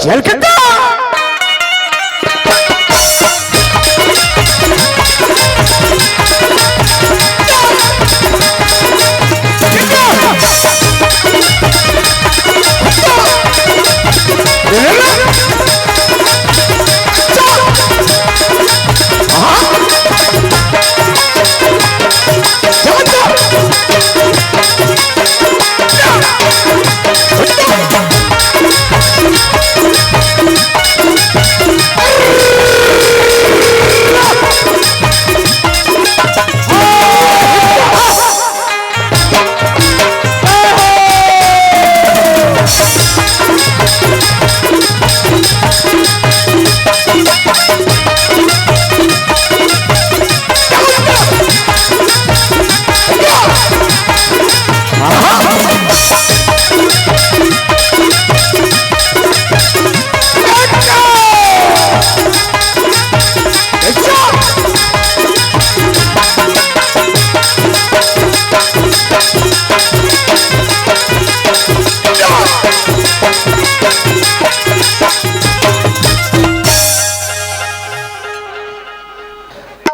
झलकता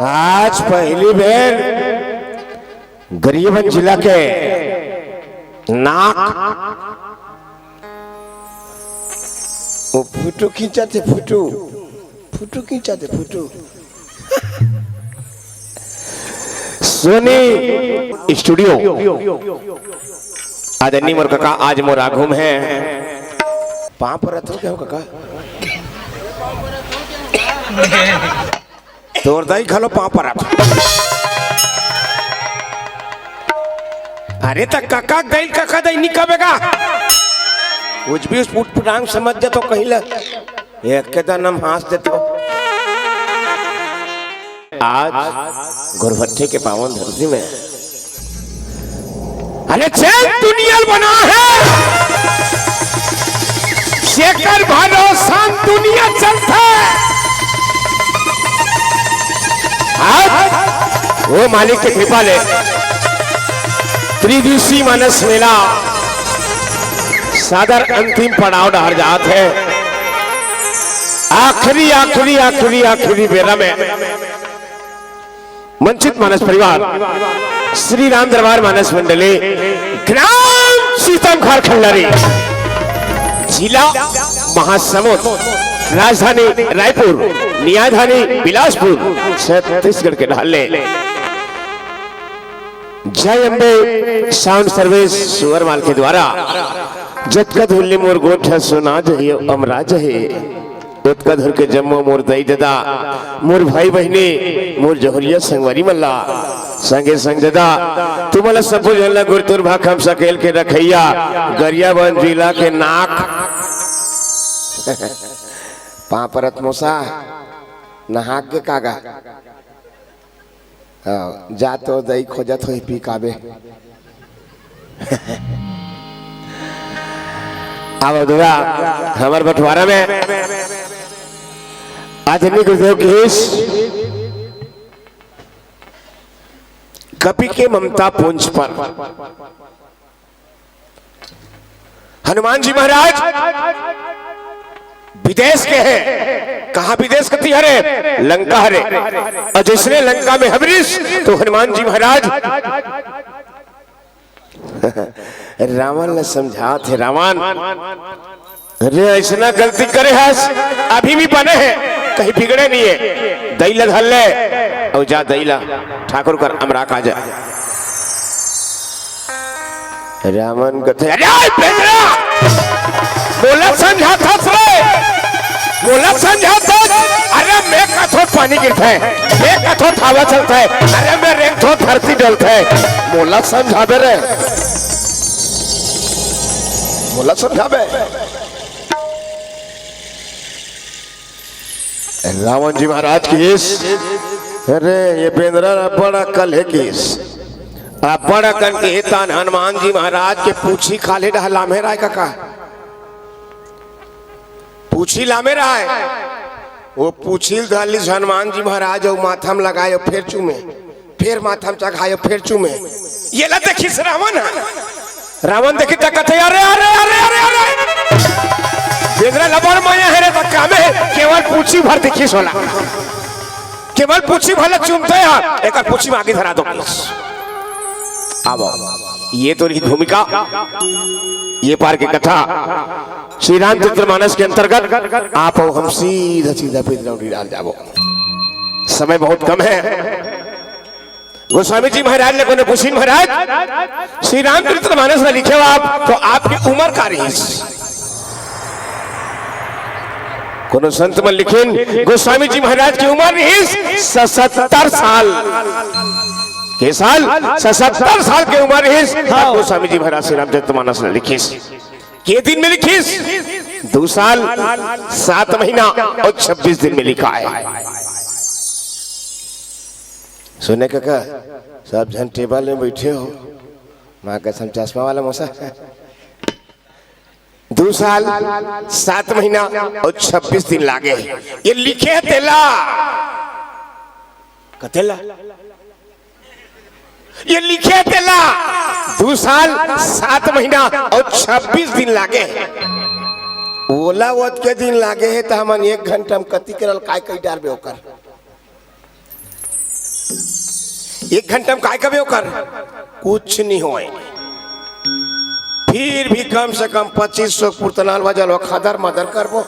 आज पहली बार गरीबगंज जिला के नाक वो फोटो खींचाते फोटो खींचाते फोटो सोनी स्टूडियो आदरणीय मोर काका आज मोर आगुम है पाँव पर रखो क्या हो काका तोर दही खा लो पाँव पर अरे तक काका दही काका दही नहीं कबेगा कुछ भी उस पुटांग समझ जा तो कहीं ला एक के तो नाम हाथ दे तो आज गुरबच्चे के पावन धरती में अरे चैन दुनिया बना है शेखर भरोसा दुनिया चलता है आज वो मालिक की कृपा ले त्रिदिवसीय मानस मेला सादर अंतिम पड़ाव डाल जात है आखिरी आखिरी आखिरी आखिरी बेरा में वंचित मानस परिवार श्री राम दरबार मानस मंडली ग्राम सीतमखार खंडारी जिला महासमुंद राजधानी रायपुर न्यायधानी बिलासपुर छत्तीसगढ़ के ढाले जय अंबे साउंड सर्विस सुवरमाल के द्वारा जतका धुल्ली मोर गोठ सुना जही अमराज है उतका धुर के जम्मो मोर दई ददा मोर भाई बहनी मोर जहरिया संगवारी मल्ला संगे संग ददा तुम्हारा सब जनला गुरतुर भाख हम सकेल के रखैया गरियाबंद जिला के नाक पापरत मोसा नहा के कागा जा तो दही खोजत हो पी काबे अब दुआ हमार बंटवारा में आधुनिक गुरुदेव की कपि के ममता पुंज पर हनुमान जी महाराज विदेश के हैं कहा विदेश कति हरे लंका हरे और जिसने लंका में हबरीश तो हनुमान जी महाराज रावण ने समझा थे रावण अरे ऐसा गलती करे है अभी भी बने हैं कहीं बिगड़े नहीं है दैला धल ले और जा दैला ठाकुर कर अमरा का जा रावण कहते अरे बोला समझाता बोला समझाता अरे मैं कथो पानी गिरता है मैं कथो हवा चलता है अरे मैं रेंग थो धरती डलता है बोला समझावे रे बोला समझावे रावण जी महाराज की अरे ये बेंद्रा बड़ा कल है केस बड़ा कन के तान हनुमान जी महाराज के पूछी खाले डहला में राय काका पूछी ला में रहा है वो पूछिल धाली हनुमान जी महाराज और माथम लगायो फिर चूमे फिर माथम चढ़ायो फिर चूमे ये ला देखी रावण रावण देखी तकत अरे अरे अरे अरे अरे बेदरा लबर माया है रे तो कामे केवल पूछी भर देखी सोला केवल पूछी भर चुमते यार एक पूछी में आगे धरा दो अब ये तो रही भूमिका ये पार की कथा श्री रामचरितमानस के अंतर्गत आप हम सीधा सीधा बेदरा डाल जाओ समय बहुत कम है गोस्वामी जी महाराज ने कोने पूछी महाराज श्री रामचरितमानस में लिखे हो आप तो आपकी उम्र का रही कोनो संत में लिखिन गोस्वामी जी महाराज की उम्र रही 77 साल के साल 77 साल की उम्र रही गोस्वामी जी महाराज श्री रामचरितमानस ने लिखी के दिन में लिखी 2 साल 7 महीना और 26 दिन में लिखा है सुने काका सब जन टेबल में बैठे हो माँ कसम चश्मा वाला मौसा 2 साल 7 महीना और 26 दिन लागे ये लिखे तेला कतेला ये लिखे तेला 2 साल 7 महीना और 26 दिन लागे ओला वत के दिन लागे है तो हम 1 घंटा में कति करल काय कई डाल बेकर 1 घंटा में काय कबे कर कुछ नहीं होए फिर भी कम से कम 2500 पुर्तनाल बजल खादर मदर करबो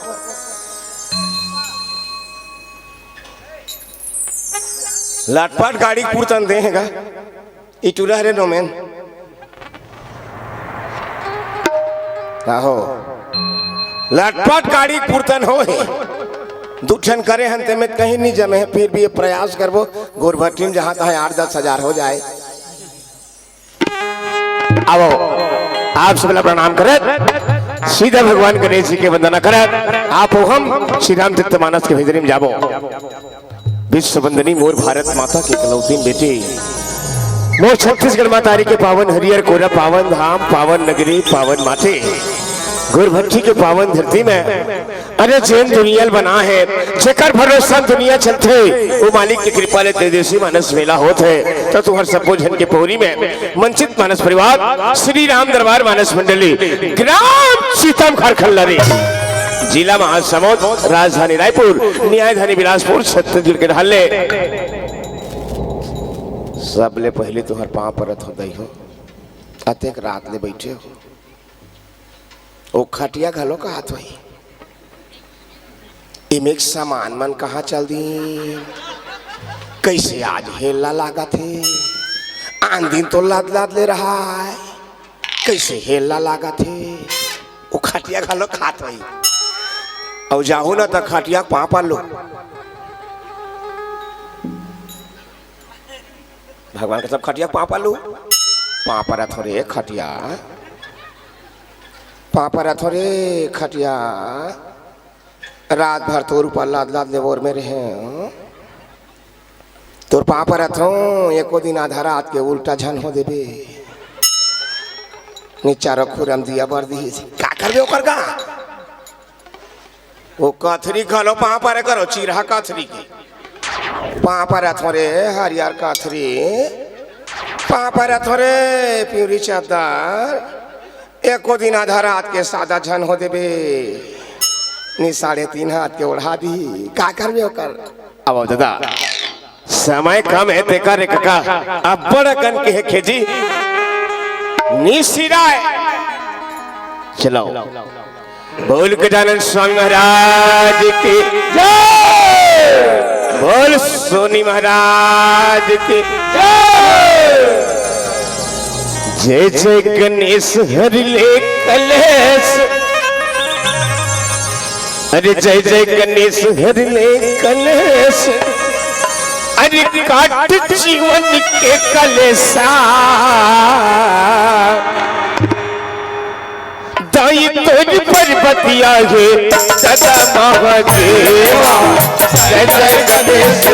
लाटपाट गाड़ी पुर्तन देगा इटूरा रे नोमेन आहो लाटपाट गाड़ी पुर्तन हो दुठन करे हंते में कहीं नहीं जमे है फिर भी ये प्रयास करबो गोरभट्टी में जहां तहां 8-10 हजार हो जाए आओ आप सबला प्रणाम करे सीधा भगवान गणेश जी के वंदना करे आप हम श्री रामचरितमानस के भीतर में जाबो विश्व वंदनी मोर भारत माता के इकलौती बेटी मोर छत्तीसगढ़ माता के पावन हरियर कोरा पावन धाम पावन नगरी पावन माटे गोरभट्टी के पावन धरती में अरे जैन दुनिया बना है जेकर भरोसा दुनिया चलते वो मालिक की कृपा ले तेजस्वी मानस मेला होते तो तुम्हार सबो जन के पौरी में मंचित मानस परिवार श्री राम दरबार मानस मंडली ग्राम सीतम खरखल्लरी जिला महासमुंद राजधानी रायपुर न्यायधानी बिलासपुर छत्तीसगढ़ के ढाले सबले पहले तुम्हार पांव परत हो दई हो अतेक रात ले बैठे हो ओ खटिया घलो का हाथ वही इमेक सामान मन कहाँ चल दी कैसे आज हेला लागा थे आन दिन तो लाद लाद ले रहा है कैसे हेला लागा थे ओ खटिया घलो खात वही और जाओ ना तो खटिया पाँ पर लो भगवान के सब खटिया पाँ पर लो पाँ पर थोड़े खटिया पापा थोड़े खटिया रात भर तोर ऊपर लाद लाद ले बोर में रहे तोर पापा रथो एको दिन आधा रात के उल्टा झन हो देबे नीचा रखो रम दिया बर दी का करबे ओकर का वो कथरी खलो पापा रे करो चिरहा कथरी के पापा रथो रे हरियर कथरी पापा रथो रे प्यूरी चादर एको दिन आधा रात के सादा झन हो देबे नी 3.5 हाथ के ओढ़ा दी का करबे ओकर अब दादा समय कम है ते करे काका अब बड़ा कन के खेजी नी सिराय चलो बोल गजानन स्वामी महाराज की जय बोल सोनी महाराज की जय जय जय गणेश हरि ले कलेश अरे जय जय गणेश हरि ले कलेश अरे काट जीवन के कलेसा दाई तोर पर्वतिया है सदा महादेवा जय जय गणेश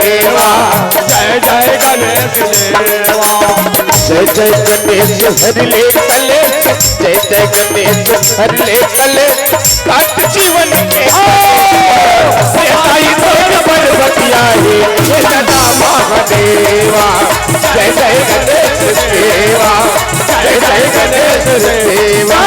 देवा जय जय गणेश देवा जय जय गणेश हरि ले कलेश जय जय गणेश हरि ले कलेश काट जीवन के दाई तोर पर्वतिया है सदा महादेवा जय जय गणेश देवा जय जय गणेश देवा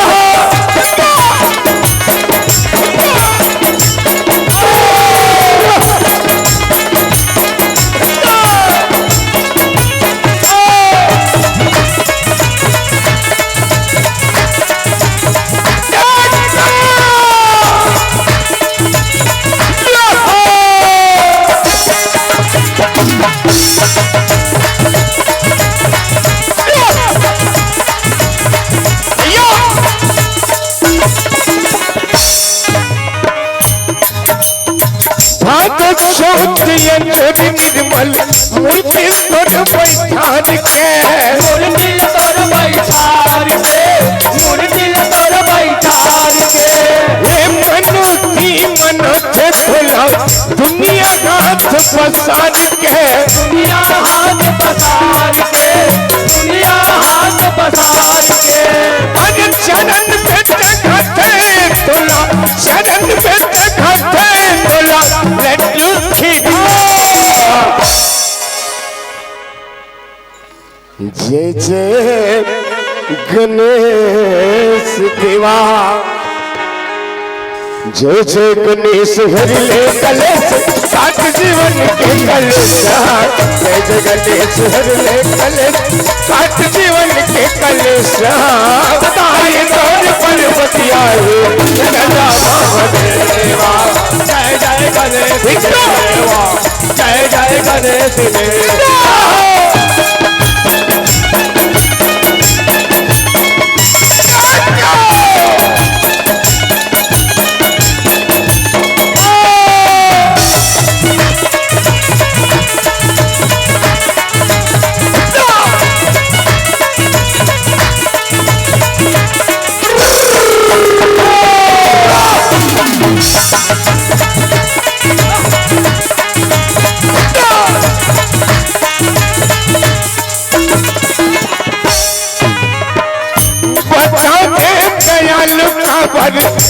मूर्ति तोर बैठार के, मूर्ति तोर बैठार के। ये मनु की मनोथ खुला दुनिया हाथ पसार के, दुनिया हाथ पसार के, दुनिया हाथ पसार के। अरे चरण पे चढ़ते तोला, चरण पे चढ़ते तोला लड्डू खीरा। जय जय गणेश देवा, जय जय गणेश हरि ले कलेश सात जीवन के कलेशा। जय जय गणेश हरि ले कलेश सात जीवन के कलेशा। बताइए कौन पर्वती आए गंगा महादेवा। जय जय गणेश देवा, जय जय गणेश देवा।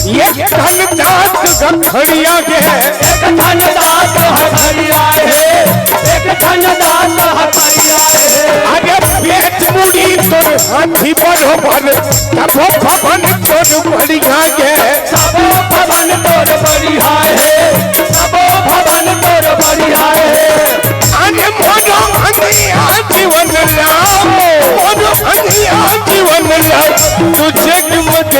ये धन दास गखड़िया के, एक धन दास हरिया है, एक धन दास हरिया है। अरे पेट मुड़ी तोर हाथी बरोबर, सबो भवन तोर बढ़िया के, सबो भवन तोर बढ़िया है, सबो भवन तोर बढ़िया है। अरे मोरो अंगिया जीवन लाओ, मोरो अंगिया जीवन लाओ तुझे मत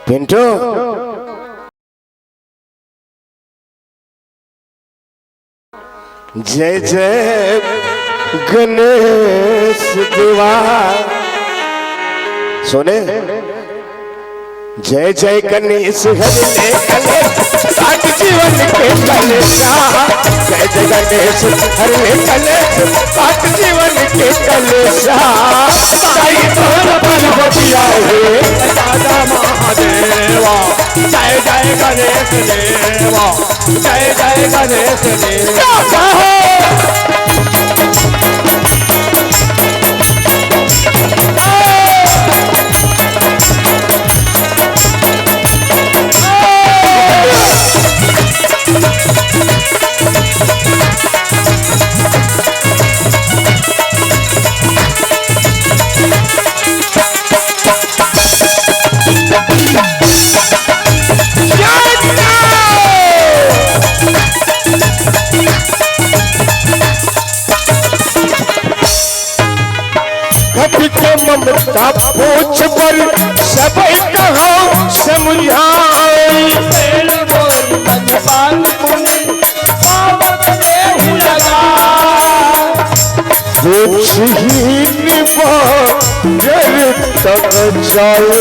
पिंटू। जय जय गणेश देवा। सुने जय जय गणेश हरि ले कलेश सात जीवन के कलेशा। जय जय गणेश हरि ले कलेश सात जीवन के कलेशा। साई तोर पर्वती आए दादा महादेवा। जय जय गणेश देवा, जय जय गणेश देवा। ममता पूछ पर सब कहो समझाई। पूछ ही निभा तक जाए।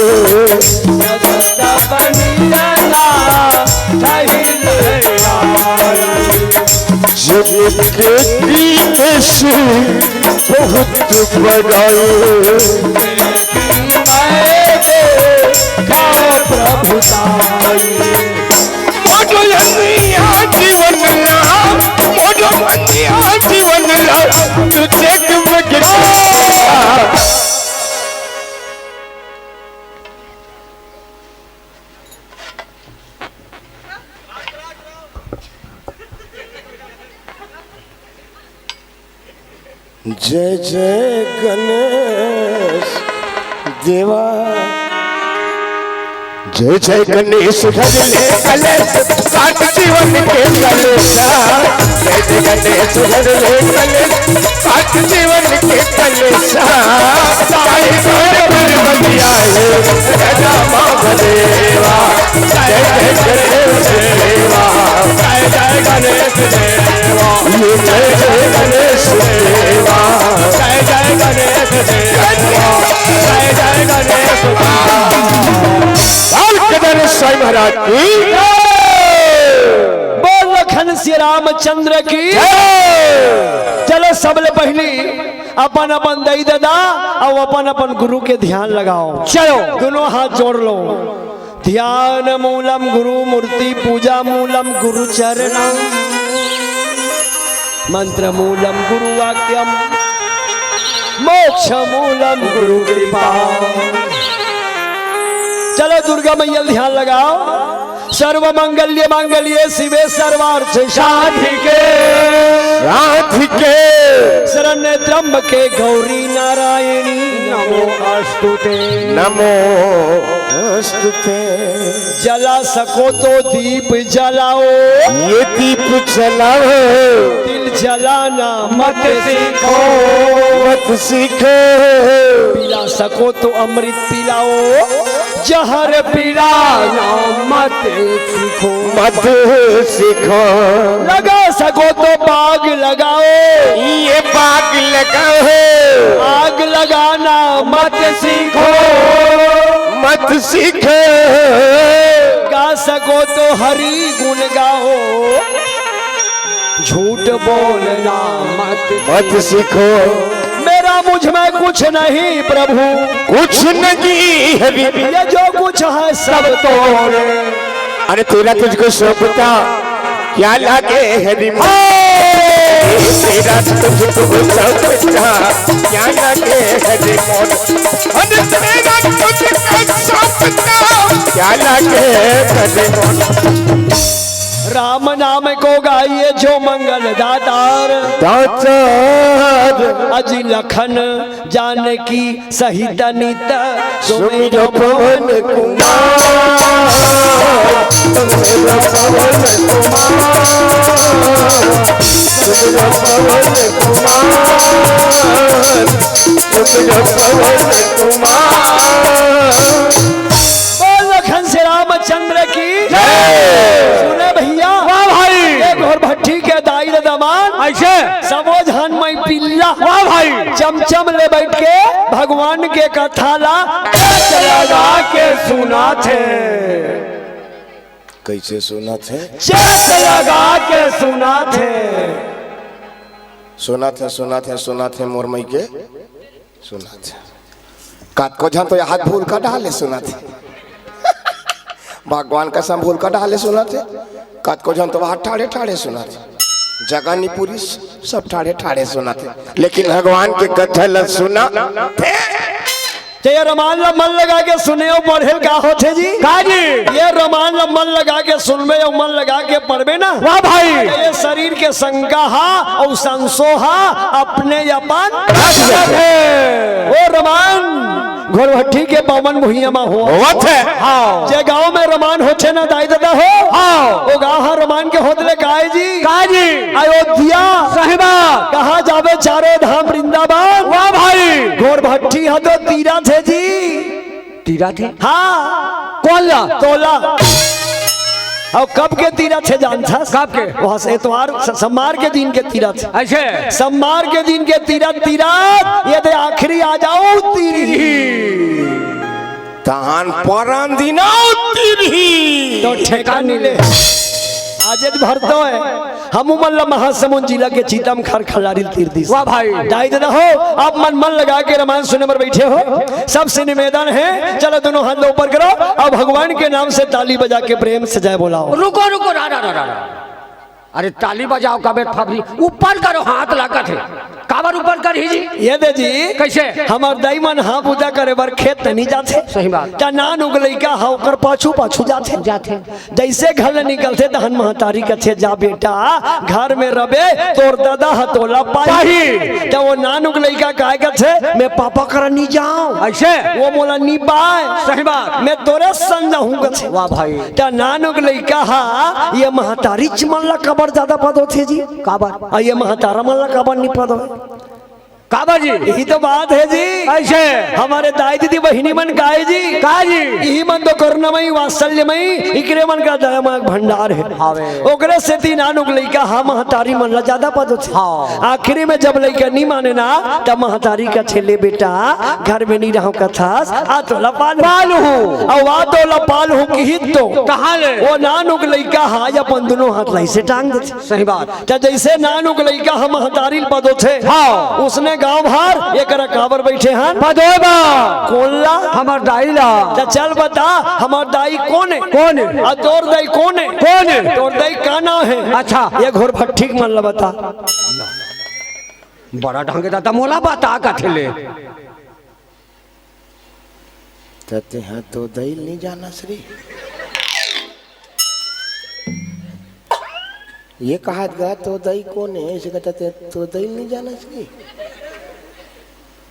जब के से बहुत बड़ाए। प्रभु जीवन लाभ, जीवन लाभ तुझे जय जय गणेश देवा। जय जय गणेश हरि ले कलेश सात जीवन के कलेशा। जय जय गणेश हरि ले कलेश सात जीवन के कलेशा। साई तोर पर्वती आए गंगा महादेवा। जय जय गणेश देवा, जय जय गणेश देवा। जय जय गणेश देवा, जय जय गणेश देवा, जय जय गणेश देवा। साई महाराज की बोल लखन श्री रामचंद्र की। चलो सब अपन अपन दई दादा और अपन अपन गुरु के ध्यान लगाओ। चलो दोनों हाथ जोड़ लो। ध्यान मूलम गुरु मूर्ति पूजा मूलम गुरु चरणम मंत्र मूलम गुरु वाक्यम मोक्ष मूलम गुरु कृपा। चलो दुर्गा मैया ध्यान लगाओ। सर्व मंगल्य मांगल्ये शिवे सर्वार्थ साधिके राधिके शरण्य त्र्यंबके गौरी नारायणी नमो अस्तुते। नमो अस्तुते। जला सको तो दीप जलाओ, ये दीप जलाओ, दिल जलाना मत सीखो, मत सीखो। पिला सको तो अमृत पिलाओ, जहर पिलाना मत सीखो, मत सीखो। लगा सको तो बाग लगाओ, ये बाग लगाओ, आग लगाना मत सीखो, मत सीखो। गा सको तो हरि गुण गाओ, झूठ बोलना मत सीखो। मेरा मुझ में कुछ नहीं प्रभु, कुछ नहीं है बीबी, ये जो कुछ है सब तोरे। अरे तेरा तुझको सौंपता क्या लागे है बीबी, तेरा तुझको सौंपता क्या लागे है बीबी, अरे तेरा तुझको सौंपता क्या लागे है बीबी। राम नाम को गाइए जो मंगल दातार, दातार अजी लखन जानकी सहित नित सुमिरो पवन कुमार, सुमिरो पवन कुमार, सुमिरो पवन कुमार, सुमिरो पवन कुमार। बोल लखन से रामचंद्र की सुने भैया। वाह भाई, एक और भट्टी के दाई दमान ऐसे सबो झान में पिल्ला। वाह भाई, चमचम ले बैठ के भगवान के कथा ला लगा के सुना थे। कैसे सुना थे? चेत लगा के सुना थे। सुना थे, सुना थे, सुना थे मोरमई के सुना थे। कात को जान तो हाथ भूल का डाले सुना थे, भगवान का सम भूल का डाले सुना थे। कात को जान तो हाथ ठाड़े ठाड़े सुना थे, जगानी पूरी सब ठाड़े ठाड़े सुना थे, लेकिन भगवान के कथा सुना थे। ये रमान मन लगा के सुने और पढ़े का होते जी काजी, ये रमान मन लगा के सुनबे और मन लगा के पढ़बे ना। वाह भाई, ये शरीर के संगा हा और संसो हा अपने अपन वो रमान घोर भट्टी के पवन भुइया में हो हाँ जे गांव में रमान होते ना दाई दादा हो। हाँ वो गांव हा रमान के होतले काहे जी काजी, अयोध्या साहिबा कहा जावे चारों धाम वृंदावन। वाह भाई, घोर भट्टी हा तो तीरा थे जी, तीरा थे हाँ कोला तोला। और कब के तीरा थे जानता? कब के? वहां से इतवार सोमवार के दिन के तीरा थे। ऐसे सोमवार के दिन के तीरा तीरा ये दे आखिरी आ जाओ तीरी तहान परान दिना तिरही तो ठेकानी ले आज भरतो है। हम मल्ला महासमुंद जिला के चीतम खर खलारी तीर्थी। वाह भाई, दाई दादा हो आप मन लगा के रामायण सुनने पर बैठे हो, सबसे निवेदन है चलो दोनों हाथ ऊपर करो और भगवान के नाम से ताली बजा के प्रेम से जय बोलाओ। रुको रुको रा रा रा रा। अरे ताली बजाओ का बेट फबरी ऊपर करो, हाथ लागत है काबर ऊपर कर ही जी। ये दे जी कैसे? हमार दाई मन हाँ पूजा करे बर खेत नहीं जाते। सही बात। ता नान उगलई का हाँ ओकर पाछू पाछू जाते जैसे घर ले निकलते तहन महतारी कथे जा बेटा घर में रबे तोर दादा हतोला पाही। तो वो नान उगलई का काय कथे मैं पापा कर नहीं जाऊं ऐसे, वो मोला नी बाय। सही बात, मैं तोरे संग जाऊं कथे। वाह भाई, ता नान उगलई का हाँ ये महतारी चमन ला कबर ज्यादा पद होते जी काबर, और ये महतारा मन ला कबर नहीं पद हो। काबर जी, यही तो बात है जी। ऐसे हमारे दाई दीदी बहिनी मन गाय जी काजी, यही मन तो करुणामयी वात्सल्यमयी इकरे मन का दयामय भंडार है। हावे ओकरे से तीन आनुक लइका हा महतारी मन ला ज्यादा पद होते। हाँ। आखिरी में जब लइका नहीं माने ना तब महतारी का छेले बेटा घर में नहीं रहो कथास आ तो लपाल हूँ और आ तो लपाल हूँ की हित तो कहाँ ले वो नानुक लइका हा अपन दोनों हाथ लाई से टांग देते। सही बात, जैसे नानुक लइका हम महतारी पद होते हाँ। उसने गांव भर एक काबर बैठे हन बदोबा कोल्ला हमार दाईला तो चल बता हमार दाई कौन है कौन है और तोर दाई कौन है कौन है तोर दाई का नाम है अच्छा ये घोर भट्टी मन ला बता बड़ा ढंगे दाता मोला बता कथले कहते हैं तो दैल नहीं जाना श्री ये कहा गया तो दई कौन है ऐसे कहते तो दैल नहीं जाना श्री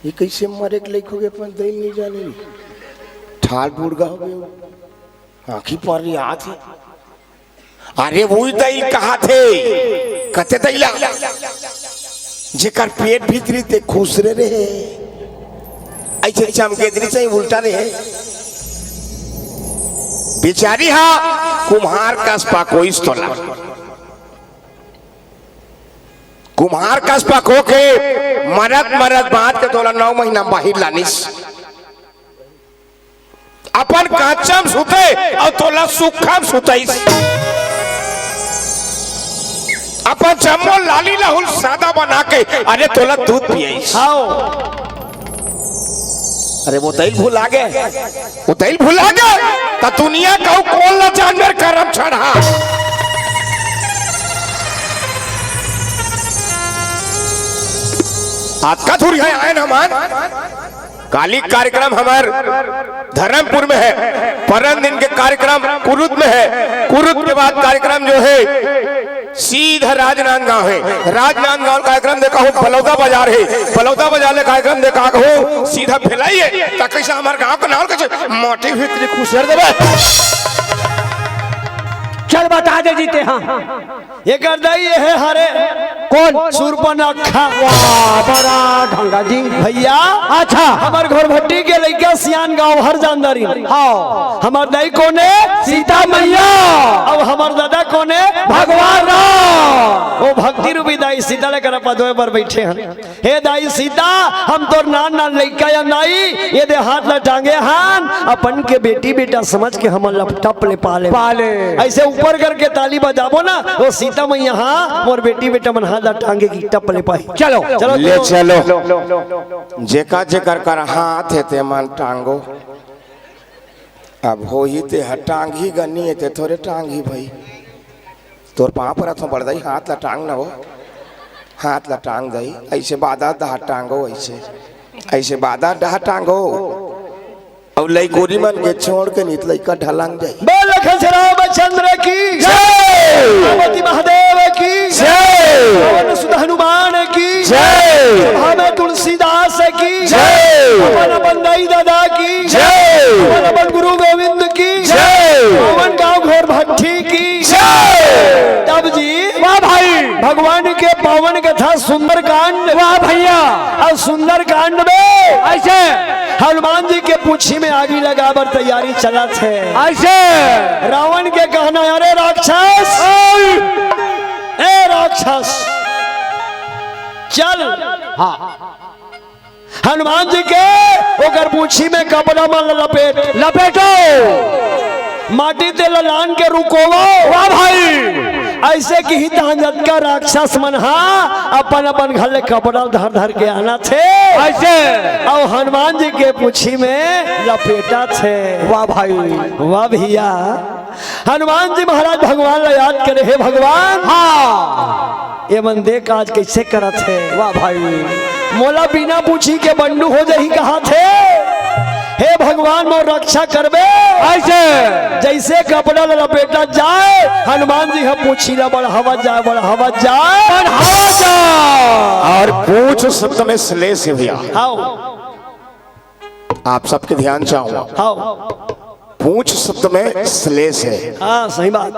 ये कैसे मरे के लेख हो गए अपन दैल नहीं जाने ठाल बुड़गा हो गए आँखी पर याद है अरे वही दई कहा थे कहते दैला जेकर पेट भीतरी ते खुश रहे ऐसे चमकेदरी से उल्टा रहे बेचारी हा कुम्हार कसपा कोई तोला कुम्हार कसपा को के मरद मरद बात के तोला 9 महीना बाहर लानिस अपन काचम सुते और तोला सुखम सुतईस अपन जम्मो लाली लाहुल सादा बना के अरे तोला दूध पियईस अरे वो दैल भुला गए वो दैल भुला गए तो दुनिया का कौन ला जानवर करम चढ़ा आज का थोड़ी है आयन हमार काली कार्यक्रम हमार धर्मपुर में है परम दिन के कार्यक्रम कुरुद में है कुरुद के बाद कार्यक्रम जो है सीधा राजनांदगांव है राजनांदगांव कार्यक्रम देखा हो बलौदा बाजार है बलौदा बाजार में कार्यक्रम देखा हो सीधा फैलाइए ताकि हमारे गांव का नाम कैसे मोटी भीतरी खुशर देवे चल बता दे जीते हाँ ये कर दई है हरे कौन सुरपनखा वाह बड़ा ढंगा जी भैया अच्छा हमार घोर भट्टी के लइका सियान गांव हर जानदारी हाँ हमार दाई कोने सीता मैया अब हमार दादा कोने भगवान राम वो भक्ति रूपी दाई सीता लेकर पदवे पर बैठे हैं हे दाई सीता हम तो नान नान लइका या नाई ये दे हाथ ला टांगे हान अपन के बेटी बेटा समझ के हम लपटप ले पाले पाले ऐसे ऊपर करके ताली बजाबो ना वो सीता मैया हाँ और बेटी बेटा मन हाथ ला टांगे की टप ले पाई चलो चलो ले चलो जेका जेकर कर हाथ है ते मन टांगो अब हो ही ते टांग ही गनी है ते थोड़े टांग ही भाई तोर पाँव पर तो बढ़ दई हाथ ला टांग ना हो हाथ ला टांग दई ऐसे बादा दहा टांगो ऐसे बादा दहा टांगो और लई गोरी मन के छोड़ के नीत लई का ढलांग जाई बोल रामचंद्र की जय पार्वती महादेव की जय पवन सुत हनुमान की जय हमें तुलसीदास की जय पवन बंदाई दादा की जय पवन गुरु गोविंद की जय पवन गांव घोर भट्टी की जय तब जी वाह भाई भगवान के पावन कथा सुंदर कांड वाह भैया और सुंदर कांड में ऐसे हनुमान जी के पूछी में आगी लगावर तैयारी चला थे ऐसे रावण के कहना अरे राक्षस ए राक्षस चल हाँ हनुमान जी के ओकर पूछी में कपड़ा में लपेटो माटी ते ललान के रुकोवो वाह भाई ऐसे की ही तहजत का राक्षस मन अपन अपन घर ले कपड़ा धर धर के आना थे ऐसे और हनुमान जी के पूछी में लपेटा थे वाह भाई वाह भैया हनुमान जी महाराज भगवान ला याद करे हे भगवान हाँ ये मन देख आज कैसे करत है वाह भाई मोला बिना पूछी के बंडू हो जाही कहा थे हे भगवान मोर रक्षा करबे ऐसे जैसे कपड़ा लपेटा जाए हनुमान जी हम पूछी ला बढ़ावा जाए बढ़ावा जाए और पूछ शब्द में स्ले से भैया आओ आप सबके ध्यान चाहूंगा आओ पूछ शब्द में स्लेस है हाँ सही बात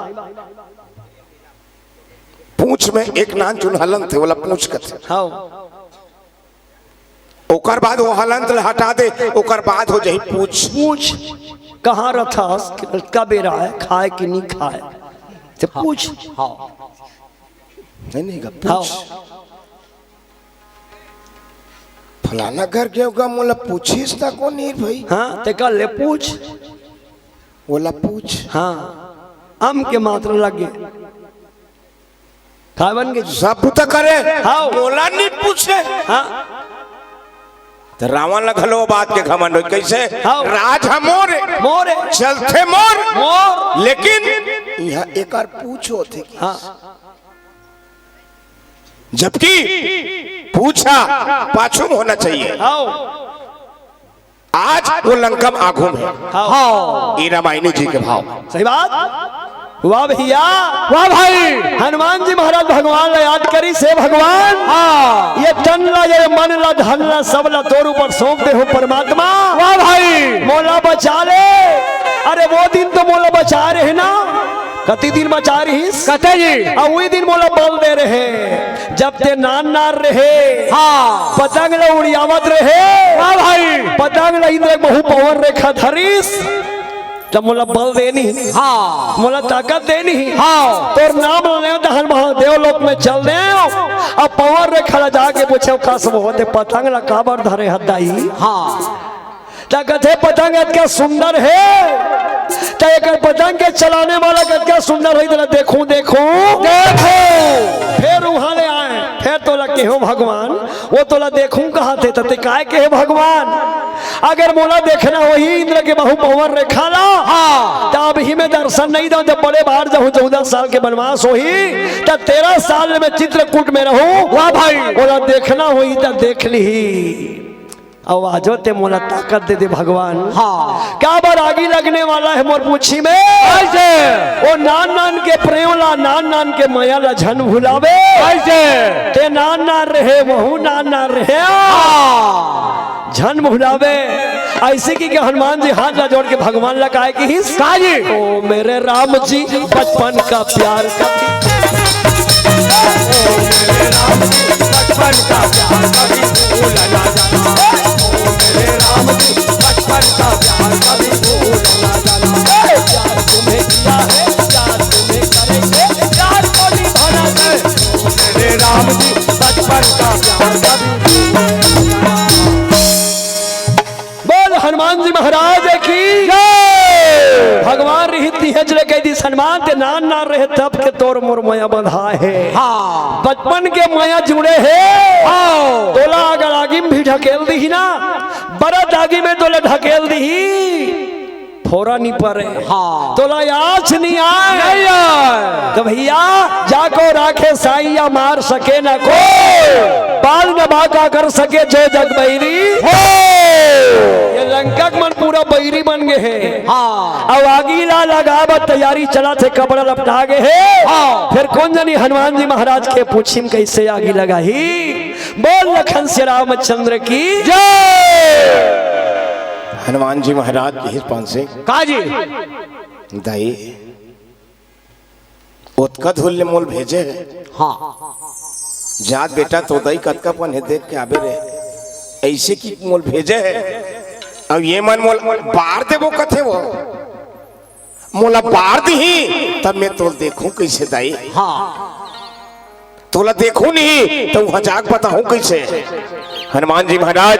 पूछ में एक नान चुन हलंत है वाला पूछ कथे आओ ओकर बाद वो हलंत हटा दे ओकर बाद हो जाही पूछ पूछ कहाँ रथास का बेरा है खाए कि नहीं खाए तो पूछ नहीं का पूछ फलाना घर के होगा मोला पूछीस ता को नहीं भाई हाँ ते कल ले पूछ बोला पूछ हाँ आम के मात्र लगे खावन के सब तो करे हाँ बोला नहीं पूछे हाँ तो रावण लगलो बात के घमंड हो कैसे हाँ। राज मोर मोरे चलते मोर मोर लेकिन यहाँ एक और पूछो थे हाँ जबकि पूछा पाछुम होना चाहिए आओ आज वो लंकम आगू में हाँ ये रामायणी जी के भाव सही बात वाह भैया वाह भाई हनुमान जी महाराज भगवान ला याद करी से भगवान हाँ ये तन ला ये मन ला धन ला सब ला तोर ऊपर सौंप दे हो परमात्मा वाह भाई मोला बचा ले अरे वो दिन तो मोला बचा रहे ना कति दिन बचा रही कहते जी और वही दिन मोला बल दे रहे जब ते नान नार रहे हाँ पतंग ला उड़ियावत रहे वाह भाई पतंग ला इंद्र बहु पवन रेखा धरिस जब मोला बल देनी हाँ मोला ताकत देनी हाँ तोर नाम ले दहन महादेव लोक में चल दे अब पवन रेखा ला जाके पूछे कसम होते पतंग ला काबर धरे हदाई हाँ कथे पतंग क्या सुंदर है एक पतंग के चलाने वाला क्या सुंदर है देखूं देखूं देखो फिर वहां ले आए फिर तोला के हो भगवान वो तोला देखूं कहा थे तते काय के है भगवान अगर मोला देखना वही इंद्र के बहु पवन रेखा ला हाँ तब ही में दर्शन नहीं दो जब बड़े बाहर जाऊं 14 साल के वनवास होही तब 13 साल में चित्रकूट में रहूं वाह भाई बोला देखना हुई तब देख ली आवाजो ते मोला ताकत दे दे भगवान हाँ क्या बार आगे लगने वाला है मोर पूछी में ऐसे वो नान नान के प्रेम ला नान नान के माया ला झन भुलावे ऐसे ते नान नान रहे वहू नान नान रहे हाँ झन भुलावे ऐसे की कि हनुमान जी हाथ ला जोड़ के भगवान लगाए कि हिस काजी ओ मेरे राम जी बचपन का प्यार कभी बचपन का प्यार कभी भूला ना जाना मेरे राम जी बचपन का प्यार कभी भूला ना जाना प्यार तुम्हें किया है प्यार तुम्हें करेंगे प्यार को निभाना है मेरे राम जी बचपन का प्यार कभी बोल हनुमान जी महाराज की भगवान रही तिहजले कह दी सन्मान ते नान नान रहे तब के तोर मोर माया बंधा है हाँ बचपन के माया जुड़े है हाँ तोला अगर आगी में भी ढकेल दी ना बरत आगी में तोला ढकेल दी फोरा नहीं पड़े हाँ तोला याच नहीं आए नहीं आए तो भैया जाको राखे साइया मार सके ना को बाल न बाका कर सके जो जग बैरी ये लंका मन पूरा बैरी बन गए है हाँ अब आगीला लगावत तैयारी चला थे कपड़ा लपटा गए है हाँ फिर कौन जानी हनुमान जी महाराज के पूछिम कैसे आगी लगाही बोल लखन से रामचंद्र की जय हनुमान जी महाराज के हित पान से काजी दाई उत्कट हुल्ले मोल भेजे हाँ जात बेटा तो दई कतका पन है देख के आबे रे ऐसे की मोल भेजे है अब ये मन मोल बार दे वो कथे वो मोला बार दी तब मैं तो देखूं कैसे दाई हाँ तोला देखूं नहीं तो हजाक बताऊं कैसे हनुमान जी महाराज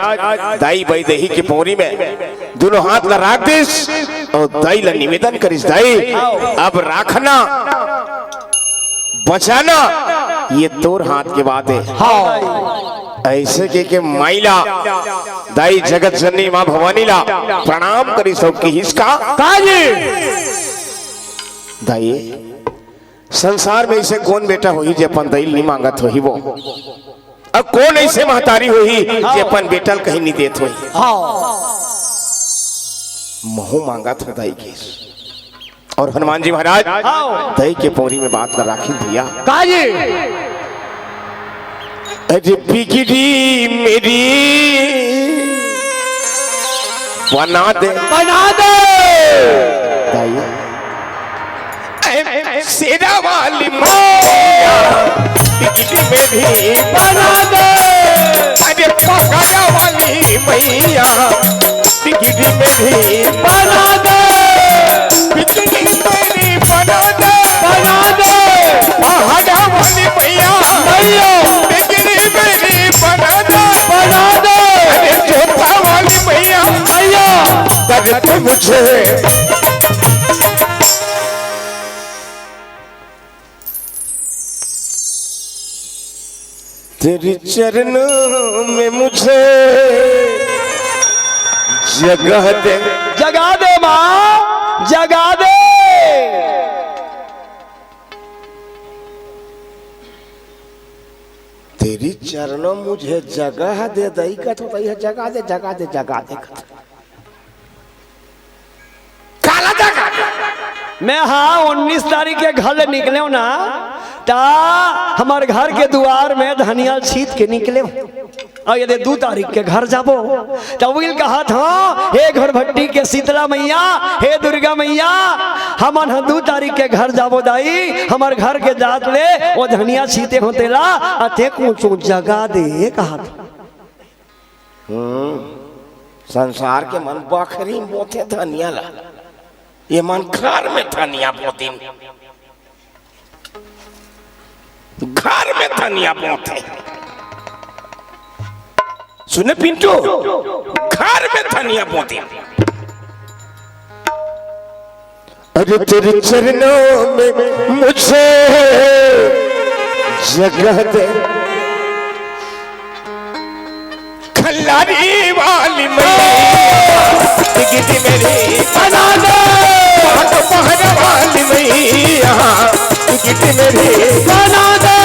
दाई बाई दही की पोरी में दोनों हाथ ला राख दिस और दाई ला निवेदन करिस दाई अब राखना बचाना ये तोर हाथ की बात है हाँ ऐसे के माइला दाई जगत जननी माँ भवानी ला प्रणाम करी सब की हिसका काजी दाई संसार में ऐसे कौन बेटा होई जे अपन दाई नहीं मांगत होई वो अब कौन ऐसे महतारी हुई जे अपन बेटल कहीं नहीं देत हुई हाँ महू मांगा था दाई के और हनुमान जी महाराज दाई के पौरी में बात न राखी भैया काजी अरे बिगड़ी मेरी बना दे दाई सेरा वाली मैया बिगड़ी मेरी बना दे अरे पकड़ा वाली मैया बिगड़ी मेरी बना दे बिगड़ी मेरी बना दे बना दे वाली मैया मैया बिगड़ी मेरी बना बना दे अरे जोता वाली मैया मैया दर्द मुझे तेरी चरणों में मुझे जगह दे जगा दे माँ, जगा दे। तेरी चरणों मुझे जगह दे दई का तो है जगा दे जगा दे जगा दे काला जगा मैं हाँ 19 तारीख के घर निकले ना ता हमारे घर के द्वार में धनिया छीत के निकले और यदि 2 तारीख के घर जाबो तो विल कहा था हे घर भट्टी के शीतला मैया, हे दुर्गा मैया, हमन 2 तारीख के घर जाबो दाई, हमारे घर के जात ले वो धनिया छीते होते ला अते को जगा दे कहा था। संसार के मन बखरी बोते धनिया ला, ये मन घर में धनिया बोती, घर में धनिया बोते। सुने पिंटू, घर में धनिया बोती। अरे तेरे चरणों में मुझे जगह दे, खल्लारी वाली मैया टिकट मेरी बना दे, पहर वाली मैया टिकट मेरी बना दे,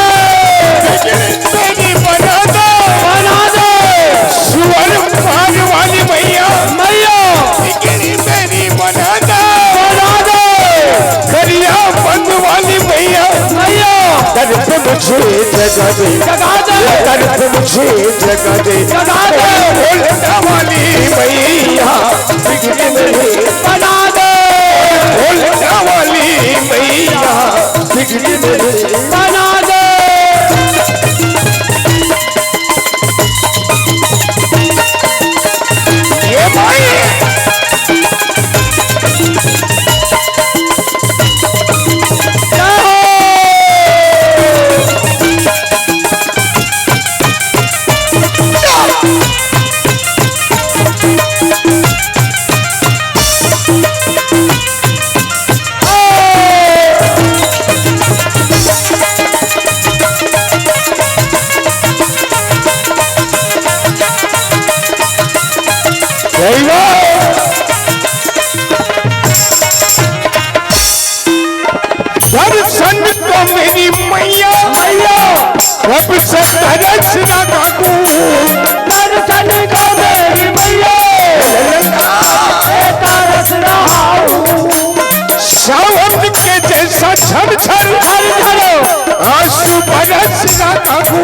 तेरी बना दे, बना दे, सुअर पार वाली मैया मैया टिकट मेरी बना दे, बना दे, करिया बंद वाली मैया मैया दर्द मुझे जगा दे, जगा दे, दर्द मुझे जगा दे, जगा दे, भोलना वाली मैया टिकट मेरी बना दे, भोलना वाली मैया टिकट मेरी बना दे। ये भाई दर्शन को मेरी मैया मैया अब से तरस ना काकू, दर्शन को मेरी मैया तरस रहा हूँ, सावन के जैसा झर झर झर झर आंसू बरस ना काकू,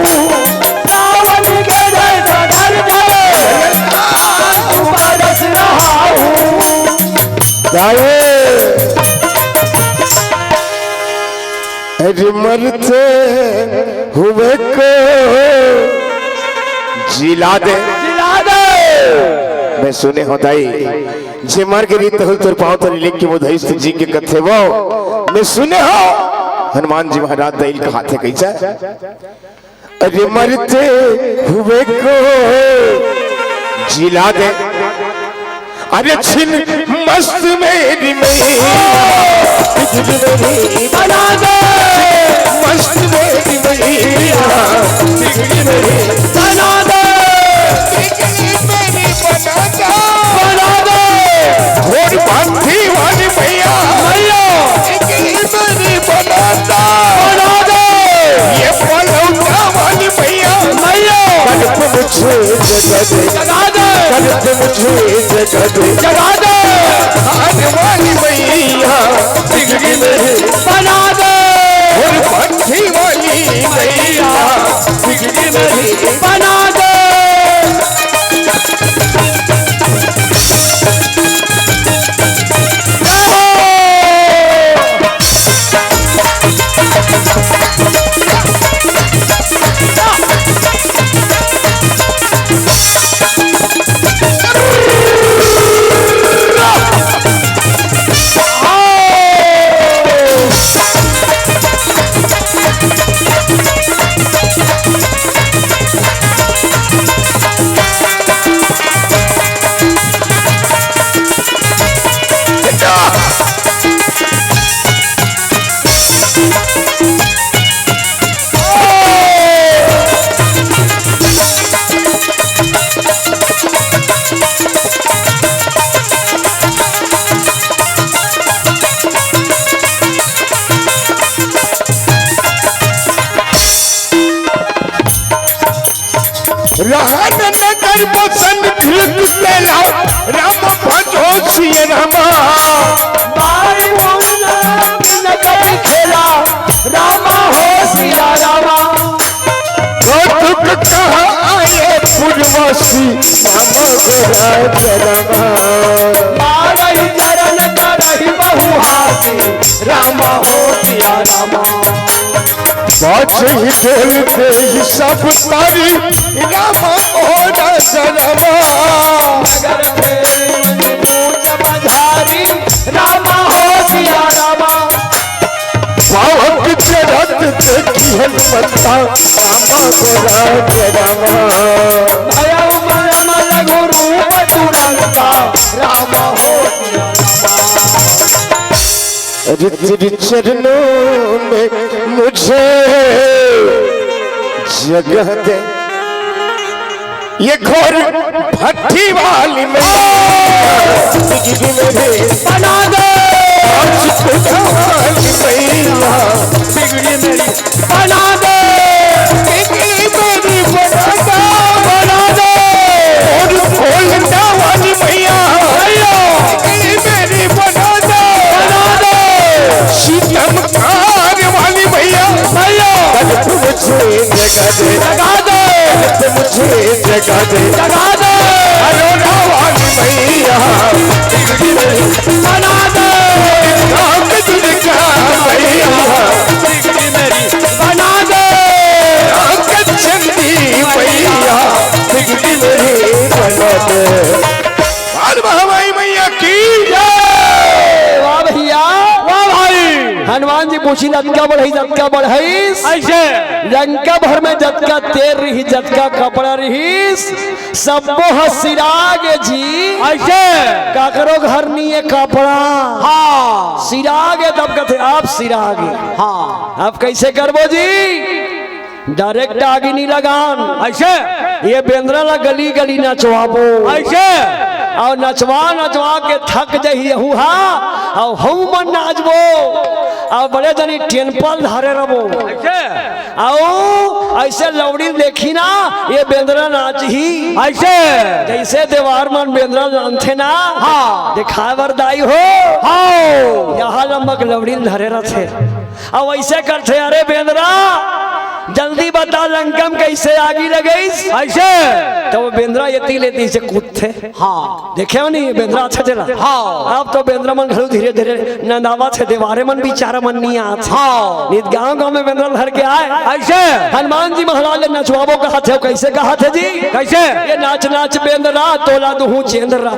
सावन के जैसा झर झर आंसू बरस रहा हूँ। अरे मरते हुए को जिला दे, जिला दे। मैं सुने होता ही जे मर के रीत हो तोर पाँव तो लिख के वो धैर्य जी के कथे वो मैं सुने हो हनुमान जी महाराज दैल का हाथे कैसा। अरे मरते हुए को जिला दे, अरे छिन मस्त मेरी मैया बना दे, मस्त मेरी मैया बना दे, मेरी बना दे, बना दे, घोड़ बांधी वाली मैया मैया मेरी बना दे, बना दे, ये पलौटा वाली मैया मैया कल्प मुझे जगा दे, जगा दे, कल्प मुझे जगा दे, जगा दे, आने वाली मैया जिंदगी में बना दे, और बंधी वाली मैया जिंदगी में बना दे। नगर बसन भिलक तेरा राम भजो सिय रामा मारी मोहना बिन कभी खेला रामा हो सिया रामा दुख कहा आए पूर्वसी राम गोरा रामा मारही चरण करही बहु हाथी रामा हो सिया रामा बाछी बोलते ही सब तारी रामा गोरा रामा नगर में ऊंच बधारी रामा हो सिया रामा पावक चढ़त देखी हनुमंता रामा गोरा रामा भया मरम लघु रूप तुरंता रामा हो सिया रामा तेरे चरणों में मुझे जगह दे ये घोर भट्टी वाली बिजली मेरे बना दे वाली मैया बिगड़ी मेरी बना दे बिजली मेरी बना दे और खोलना वाली मैया बिजली मेरी बना दे शीतमकार वाली मैया मुझे जगा दे मुझे जगा दे अरोड़ा वाली मैया बना दे राम दुर्गा मैया बना दे चंदी मैया बिगड़ी मेरी बना दे महामाई मैया की वाह भैया वाह भाई हनुमान जी पूछी लंका बढ़ई ऐसे लंका भर में जतका तेल रही जतका कपड़ा रही सबो हसिराग जी ऐसे का करो घर नहीं है कपड़ा हाँ सिराग तब कहते आप सिराग हाँ आप कैसे करबो जी डायरेक्ट आगे नहीं लगान ऐसे ये बेंद्रा ला गली गली नचवाबो ऐसे और नचवा के थक जही हुआ और हम मन नाचबो और बड़े जनी टेम्पल धारे रहो आओ ऐसे लौड़ी देखी ना ये बेंद्रा नाच ही ऐसे जैसे देवार मन बेंद्रा नाचते ना हाँ दिखाए बरदाई हो हाँ यहाँ लंबक लौड़ी धरे रथे और ऐसे करते अरे बेंद्रा जल्दी बता लंकम कैसे आगी लगई ऐसे तो वो बेंद्रा ये लेती से कूदते हाँ देखे हो नहीं बेंद्रा अच्छा चला हाँ अब तो बेंद्रा मन घरू धीरे धीरे नंदावा थे देवारे मन बिचारा मन नहीं आते हाँ नित गांव में बेंद्रा धर के आए ऐसे हनुमान जी महाराज ने नचवाबो कहा थे कैसे कहा थे जी कैसे ये नाच नाच बेंद्रा तोला दूं चेंद्रा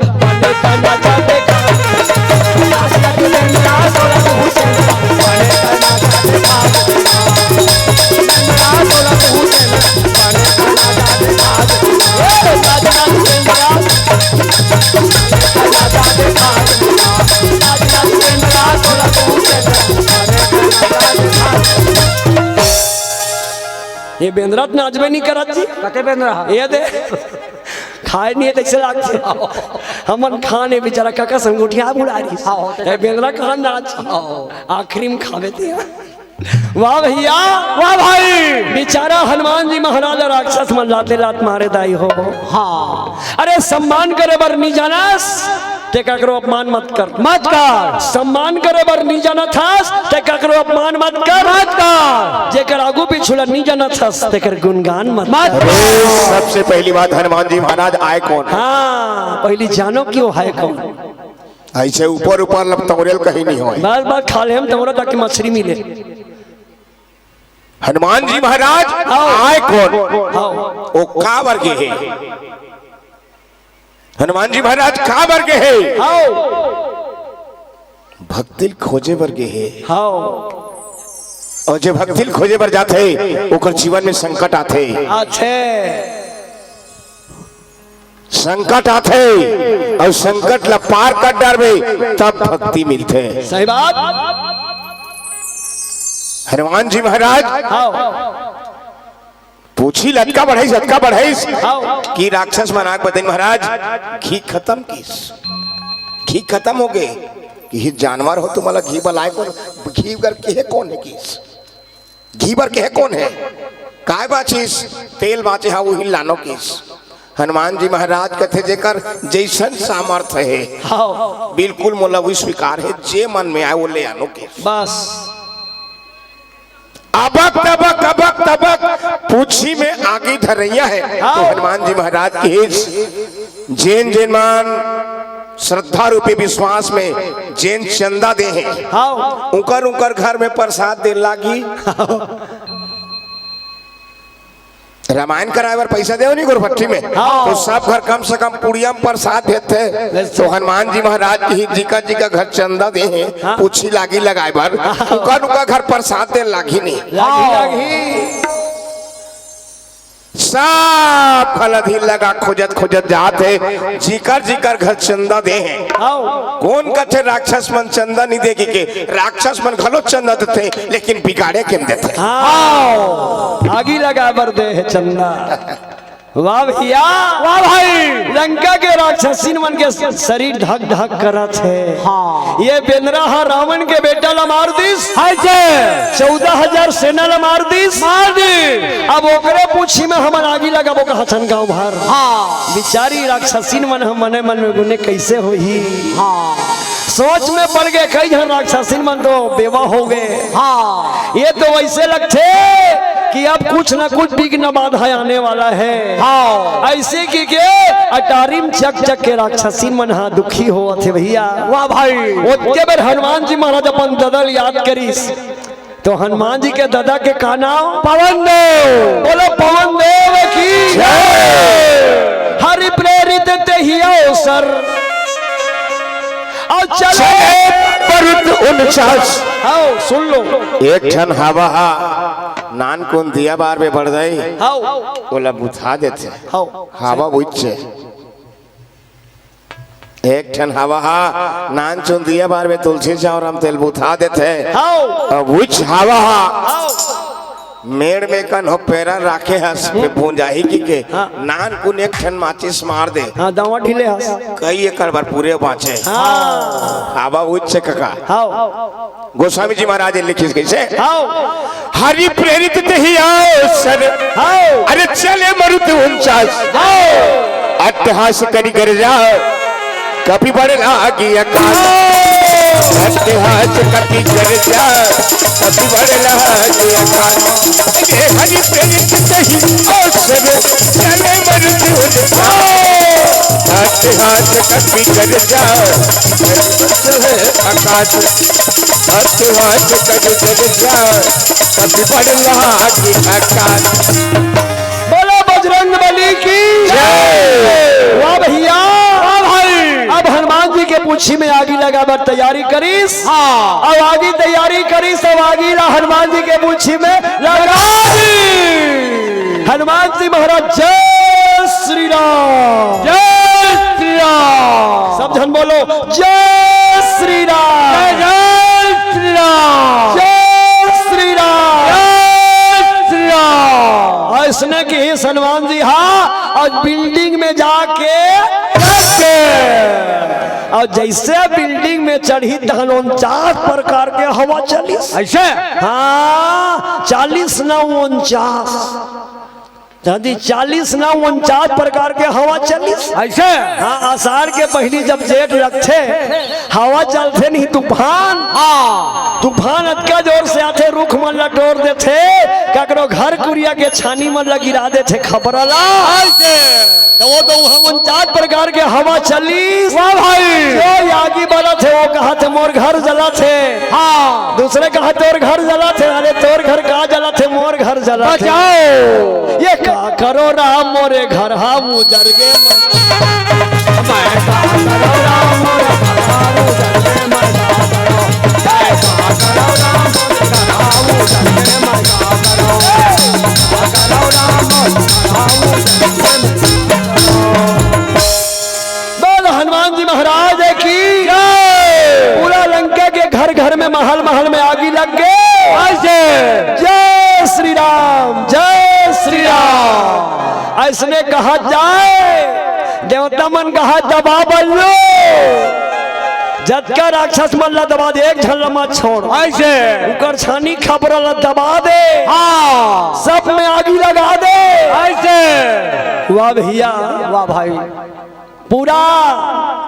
ये बेंद्रा नाचबे नहीं करत जी कते बेंद्रा ये दे खाए नहीं तैसे लागते हमन खाने बेचारा काका संगुठिया बुला रही ये बेंद्रा कहां नाच आखिरी में खावे थे वाह भैया वाह भाई बेचारा हनुमान जी महाराज राक्षस मन लाते लात मारे दाई हो हाँ अरे सम्मान करे बर नहीं जानस ते करो अपमान मत कर सम्मान करे बर नहीं जाना थास ते करो अपमान मत कर जेकर आगू पिछुला नहीं जाना थास ते कर गुणगान मत सबसे पहली बात हनुमान जी महाराज आए कौन हाँ पहली जानो क्यों है कौन ऐसे ऊपर ऊपर लपतौरेल कहीं नहीं हो बार बार खा ले हम तोरा ताकि मछली मिले हनुमान जी महाराज आए कौन ओ का वर्ग है हनुमान जी महाराज का वर्ग है भक्ति खोजे वर्ग है और जो भक्ति खोजे बर जाते ओकर जीवन में संकट आते संकट आते और संकट ला पार कर डरबे तब भक्ति मिलते सही बात हनुमान जी महाराज पूछी लटका बढ़ाई कि राक्षस मनाक बतन महाराज घी खत्म घी खत्म हो गए कि जानवर हो तुम्हारा घी बलाए कौन घी बर के है कौन है किस घी बर के है कौन है काय बाचीस तेल बाचे हाँ वही लानो किस हनुमान जी महाराज कथे जेकर जैसन सामर्थ है हाँ बिल्कुल मोला भी स्वीकार है, जे मन में आए वो ले आनो के। बस अबक तबक अबक तबक पूछी में आगे धरैया है। तो हनुमान जी महाराज की जैन जैन मान श्रद्धा रूपी विश्वास में जैन चंदा दे हैं, हाँ उकर उकर घर में प्रसाद दे लागी। रामायण कराए बार पैसा दे नहीं गुरपट्टी में, तो सब घर कम से कम पुड़िया में प्रसाद देते। तो हनुमान जी महाराज की जिका घर चंदा दे हैं, पूछी लागी लगाए बार उका घर प्रसाद दे लागी नहीं। लागी सब फलधी लगा खोजत खोजत जाते, जिकर घर चंदा दे हैं। कौन कथे राक्षस मन चंदा नहीं देगी के, राक्षस मन घलो चंदा देते लेकिन बिगाड़े केम देते। आगी लगा बर दे है चंदा। वाह भैया वाह भाई, लंका के राक्षसीन मन के शरीर ढक ढक करत है। हाँ ये बेंद्रा हा रावण के बेटा ला मार दिस, 14,000 सेना ला मार दिस, मार दी। अब ओकरे पूछी में हमन आगी लगा वो कहथन गांव भर। हाँ बिचारी राक्षसीन मन हम मने मन में गुने कैसे होही। हाँ सोच में पड़ गए, कई जन राक्षसीन मन तो बेवा हो गए। हाँ ये तो वैसे लगते कि अब कुछ न कुछ विघ्न बाधा आने वाला है। हाँ ऐसे की के अटारिम चक चक के राक्षसीन मन हा दुखी हो थे भैया। वाह भाई ओते बार हनुमान जी महाराज अपन ददल याद करीस, तो हनुमान जी के दादा के का नाम पवन देव। बोलो पवन देव की जय। हरि प्रेरित तेहिया सर और चले परुत 49। आओ सुन लो, एक ठन हवा नान कौन दिया बार में बढ़ गई, बोला बुझा देते हवा बुझे। एक ठन हवा नान चुन दिया बार में तुलसी चावल हम तेल बुझा देते। अब बुझ हवा मेड़ में कन हो पेरा राखे हस पे भूंजाही की के नान कुन एक ठन माचिस मार दे। हाँ दावा ढीले हस कई एकड़ बार पूरे बाँचे। हवा बुझ कका। गोस्वामी जी महाराज लिखी कैसे, हरि प्रेरित नहीं आओ सर, अरे चले मरुत 49। अट्टहास करी कर जाओ कभी बढ़ लागी अकाल, अट्टहास कभी कर जाओ कभी बढ़ लागी अकाल। हरि प्रेरित नहीं आओ सर, चले मरुत 49। अट्टहास कभी कर जाओ आकाश, अट्टहास कभी कर जाओ कभी बढ़ लागी अकाल। बोलो बजरंग बली की जय। वाह भैया वाह भाई। अब हनुमान जी के पूछी में आगी लगा बर तैयारी करीस। हाँ अब आगी तैयारी करीस, अब आगी ला हनुमान जी के पूछी में लगा दी। हनुमान जी महाराज जय श्री राम, जय श्री राम। सब जन बोलो जय श्री राम, जय श्री राम, जय श्री राम, जय श्री राम। ऐसने की हनुमान जी हाँ और बिल्डिंग में जाके और जैसे बिल्डिंग में चढ़ी तहन 49 प्रकार के हवा चली ऐसे। हाँ 40 ना 49 दादी 40 ना 49 प्रकार के हवा चली ऐसे। हाँ आषाढ़ के पहली जब जेठ रखते हवा चलते नहीं तूफान। हाँ तूफान अटका जोर से आते, रुख मन लटोर देते, ककरो घर कुरिया के छानी मन ल गिरा देते खबरला ऐसे। तो वो तो 49 प्रकार के हवा चली। वाह भाई जो आगे वाला थे वो कहा थे मोर घर जला थे। हाँ दूसरे कहा तोर घर जला थे, अरे तोर घर कहा जला थे, मोर घर जला थे। ये का करो राम मोरे घर हा उजर गे, मैं का करो राम मोरे घर हा उजर गे, मैं का करो, जय का करो राम मोरे घर हा उजर गे, मैं का करो, करो राम मोरे घर हा उजर गे। हनुमान जी महाराज की पूरा लंका के घर घर में महल महल में आगी लग गए। जय श्री राम, जय श्री राम। ऐसने कहा जाए देवता मन कहा दबा बल्लो, जतका राक्षस मन ला दबा दे, एक झल्ला मत छोड़, ऐसे उकर छानी खबर ला दबा दे, हाँ सब में आगी लगा दे। ऐसे वाह भैया वाह भाई पूरा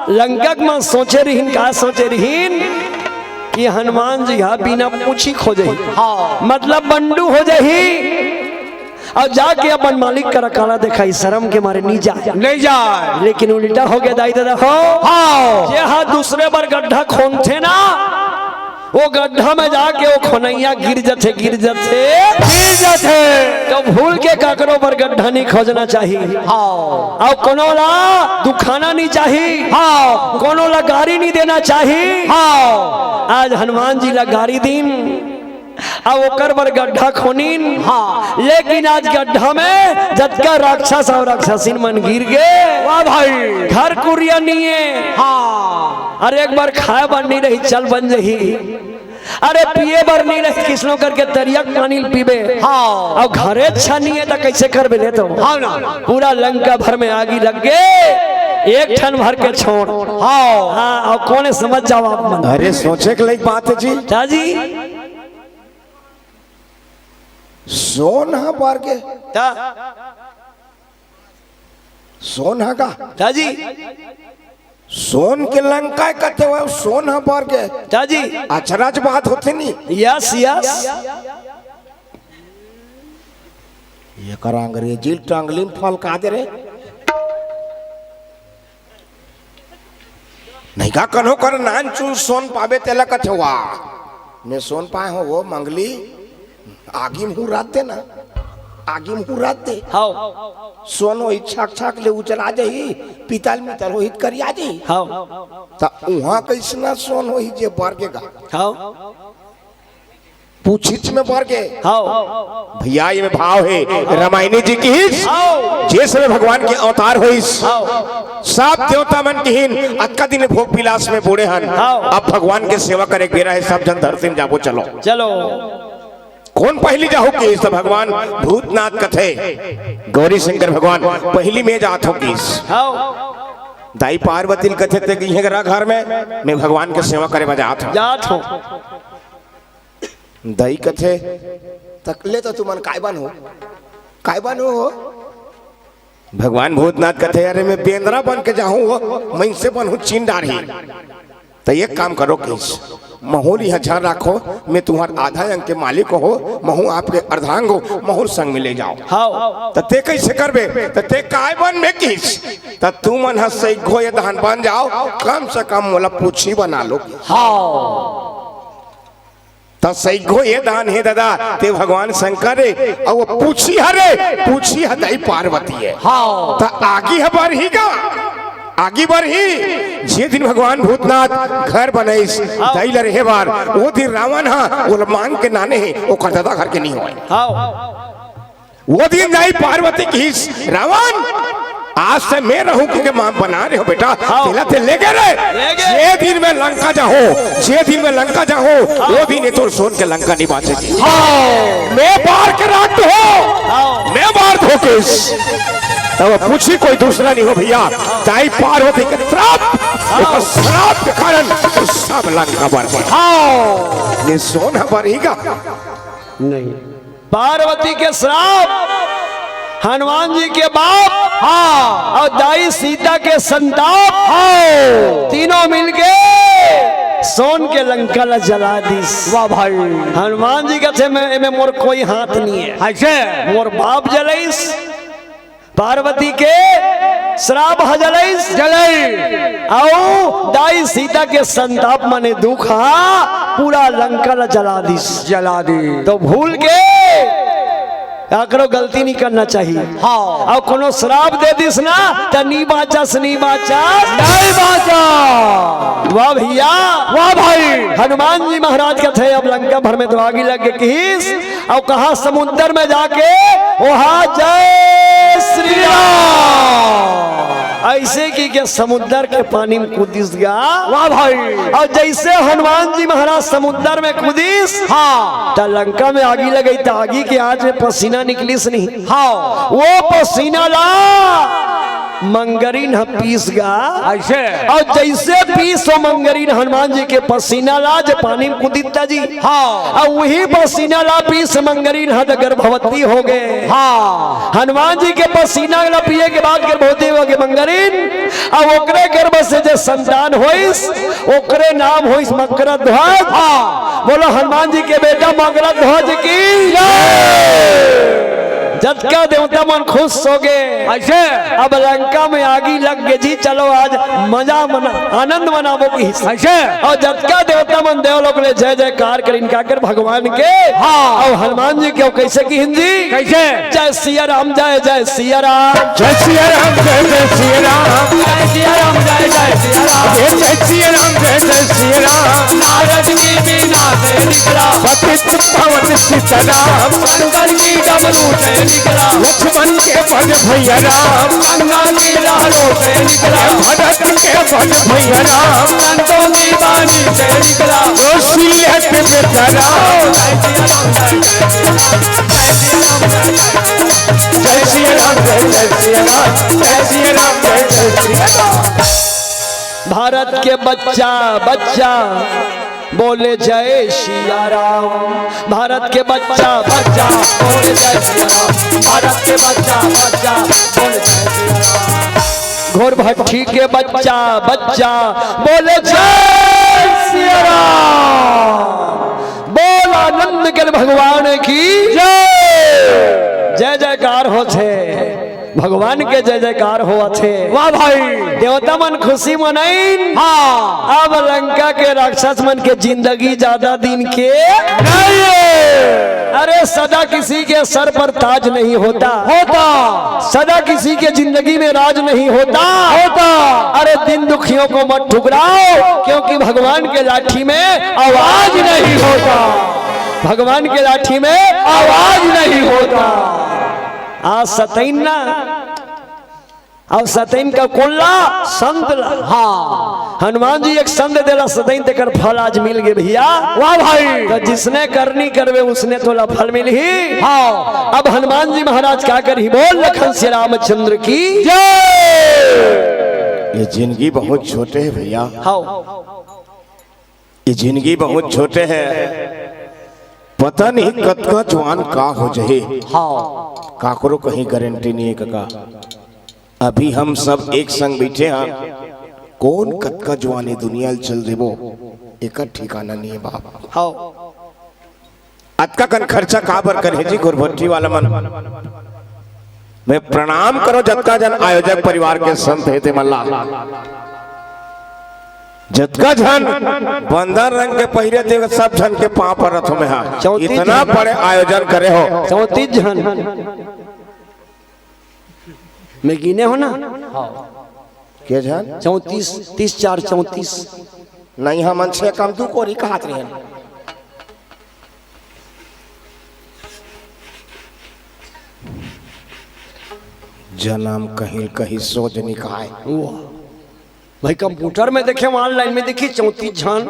लंकक में सोचे रहीन, का सोचे रहीन कि हनुमान जी हा बिना पूछी खोजे, हाँ मतलब बंडू हो जाही और जाके अपन मालिक का रकाला दिखाई, शर्म के मारे नहीं जा। नहीं जाए लेकिन उल्टा हो गया दाई दादा हो, हाँ जे हा दूसरे बार गड्ढा खोन थे ना, वो गड्ढा में जाके वो खोनैया गिर जाते तो भूल के काकरों पर गड्ढा नहीं खोजना चाहिए, हाँ और कोनो ला दुखाना नहीं चाहिए, हाँ कोनो ला गाड़ी नहीं देना चाहिए। हाँ आज हनुमान जी ला गाड़ी दीन अब ओकर पर गड्ढा खोनीन, हाँ लेकिन आज गड्ढा में जतका राक्षस और राक्षसीन मन गिर गए। वाह भाई घर कुरिया नहीं है, हाँ अरे एक बार खाए बन नहीं रही चल बन जही, अरे पिए बर नहीं रही किसनो करके तरिया पानी पीबे, हाँ अब घरे अच्छा नहीं है तो कैसे कर ले तो हाँ ना पूरा लंका भर में आगी लग गए, एक ठन भर के छोड़। हाँ हाँ और कौन समझ जाओ आप मन। अरे सोचे के लायक बात है जी। जी सोन हा पार के सोन हा का जी सोन के लंका कथे हुआ सोन हा पार के जी अचरज बात होते नहीं। यस यस ये कर अंग्रेजी टांगली में फल का दे रे नहीं का कन्हो कर नान चू सोन पावे तेला कथे हुआ मैं सोन पाए हो वो मंगली आगी में रात दे ना आगी में रात दे हाँ सोनो इच्छा छाक ले उचला जाही पीतल में तल होइत करी आ जाही हाँ ता उहाँ कैसना सोन होई जे बरगेगा हाँ पूछिच में बरगे हाँ भैया ये में भाव है रामायणी जी की हिस जे समय भगवान के अवतार होइस सब देवता मन की हिन अक्का दिन भोग विलास में बूढ़े हन अब भगवान के सेवा करे बेरा है सब जन धरती में जाबो चलो चलो कौन पहली जाहो की तो भगवान भूतनाथ कथे गौरी शंकर भगवान पहली में जात हो की हाँ दाई पार्वती कथे ते की है घर में मैं भगवान के सेवा करे बजात हूं जात हो दाई कथे तकले तो तुमन काय बन हो भगवान भूतनाथ कथे अरे मैं बेंद्रा बन के जाऊं मैं से बनूं चिंडारी तो एक काम करो किस महुर यहाँ झाड़ रखो मैं तुम्हार आधा अंक के मालिक हो महू आपके अर्धांग हो महुर संग में ले जाओ हाँ तो ते कैसे करबे तो ते काय बन में किस तो तू मन हंसई घोए धान बन जाओ कम से कम मोला पूछी बना लो हाँ तो सही घोए दान है दादा ते भगवान शंकर है और वो पूछी हरे पार्वती है हाँ तो आगे हबर ही का आगे बार ही जे दिन भगवान भूतनाथ घर बनाइस दाइल रहे बार वो दिन रावण हा वो मांग के नाने है वो दादा घर के नहीं होए हाँ वो दिन जाई पार्वती की रावण आज से मैं रहूं क्योंकि मां बना रहे हो बेटा तेला ते ले गए जे दिन में लंका जाओ वो दिन तो सोन के लंका नहीं बांचेगी हाँ मैं बार के रात हो मैं बार धोकेस तो पूछी कोई दूसरा नहीं हो भैया ताई पार्वती के श्राप के कारण सब लंका बर्बाद हाँ ये सोना बरेगा नहीं पार्वती के श्राप हनुमान जी के बाप हाँ और दाई सीता के संताप हाँ तीनों मिलके सोन के लंका ला जला दी। वाह भाई हनुमान जी कहते में मोर कोई हाथ नहीं है ऐसे मोर बाप जलाइस पार्वती के श्राप हजलाइस जलाई आओ दाई सीता के संताप मने दुख पूरा लंका ला जला दी तो भूल के करो गलती नहीं करना चाहिए हाँ और कोनो श्राप दे दिस ना तो नी बाचस नहीं बाचा वाह भैया वाह भाई हनुमान जी महाराज का थे अब लंका भर में तो आगे लग गए किस और कहा समुद्र में जाके वहां जय श्री राम ऐसे की के समुद्र के पानी में कूदिस गया। वाह भाई। और जैसे हनुमान जी महाराज समुद्र में कूदिस, हाँ तो लंका में आगी लगी, तो आगी के आँच में पसीना निकलिस नहीं। हाँ वो पसीना ला मंगरीन पीस गा ऐसे। और जैसे पीस हो मंगरीन हनुमान जी के पसीना ला जो पानी में कुदिता जी। हाँ और वही पसीना ला पीस मंगरीन हद गर्भवती हो गए। हाँ हनुमान जी के पसीना ला पिए के बाद गर्भवती हो गए मंगरीन। और ओकरे गर्भ से जो संतान होइस ओकरे नाम होइस मकर ध्वज। हाँ बोलो हनुमान जी के बेटा मकर ध्वज की जय। जटका देवता मन खुश हो गए ऐसे। अब लंका में आगी लग गई जी, चलो आज मजा मना आनंद मनाबो की ऐसे। और जटका देवता मन देवलोक ले जय जयकार कर इनका कर भगवान के। हाँ और हनुमान जी क्यों कैसे की हिंदी कैसे। जय सिया राम जय जय सिया राम जय सिया राम जय जय सिया राम जय सिया राम जय जय सिया राम जय सिया राम जय जय सिया राम। नारद की बीना से निकला पतित पावन सीताराम शंकर की डमरू से निकला लक्ष्मण के बल भैया राम गंगा की लहरों से निकला भरत के बल भैया राम नंदों की वाणी से निकला कौशल्या के बेटा राम। जय सिया राम जय जय सिया राम जय सिया राम जय जय सिया राम जय सिया राम जय जय सिया राम। भारत के बच्चा बच्चा बोले जय सिया राम। भारत के बच्चा बच्चा बोले जय सिया राम। भारत के बच्चा बच्चा बोल जय सिया राम। घोर भट्टी के बच्चा बच्चा बोले जय सिया राम। बोल आनंद के भगवान की जय। जय जयकार हो थे भगवान के जय जयकार हो थे। वाह भाई। देवता मन खुशी मनाइन। हाँ अब लंका के राक्षस मन के जिंदगी ज्यादा दिन के नहीं। अरे सदा किसी के सर पर ताज नहीं होता सदा किसी के जिंदगी में राज नहीं होता अरे दिन दुखियों को मत ठुकराओ क्योंकि भगवान के लाठी में आवाज नहीं होता। भगवान के लाठी में आवाज नहीं होता। आज सतैन ना अब सतैन का कोल्ला संत ला। हाँ हनुमान जी एक संत देला सतैन तेकर फल आज मिल गए भैया। वाह भाई। तो जिसने करनी करवे उसने तोला फल मिल ही। हाँ अब हनुमान जी महाराज क्या करी बोल लखन श्री रामचंद्र की ये जिंदगी बहुत छोटे है भैया। हाँ ये जिंदगी बहुत छोटे है। पता नहीं कद का जवान का हो जाए। हाँ काकरो कहीं गारंटी नहीं है काका। अभी हम सब एक संग बैठे हैं कौन कद का जवानी दुनिया चल देवो एक ठिकाना नहीं है बाप। हाँ अतका कन खर्चा का बर करे जी गुरभट्टी वाला मन। मैं प्रणाम करो जतका जन आयोजक परिवार के संत है ते मल्ला जतका जन बंदर रंग के पहिरे थे सब जन के पांव पर रथों में हाथ। 34 इतना बड़े आयोजन करे हो 34 जन में गिने हो ना। के जन 34 30 4 34 नहीं हम छे कम तू कोरी का हाथ रहे जन्म कहीं कहीं सोच निकाय। भाई कंप्यूटर में देखे ऑनलाइन में देखिए 34 जन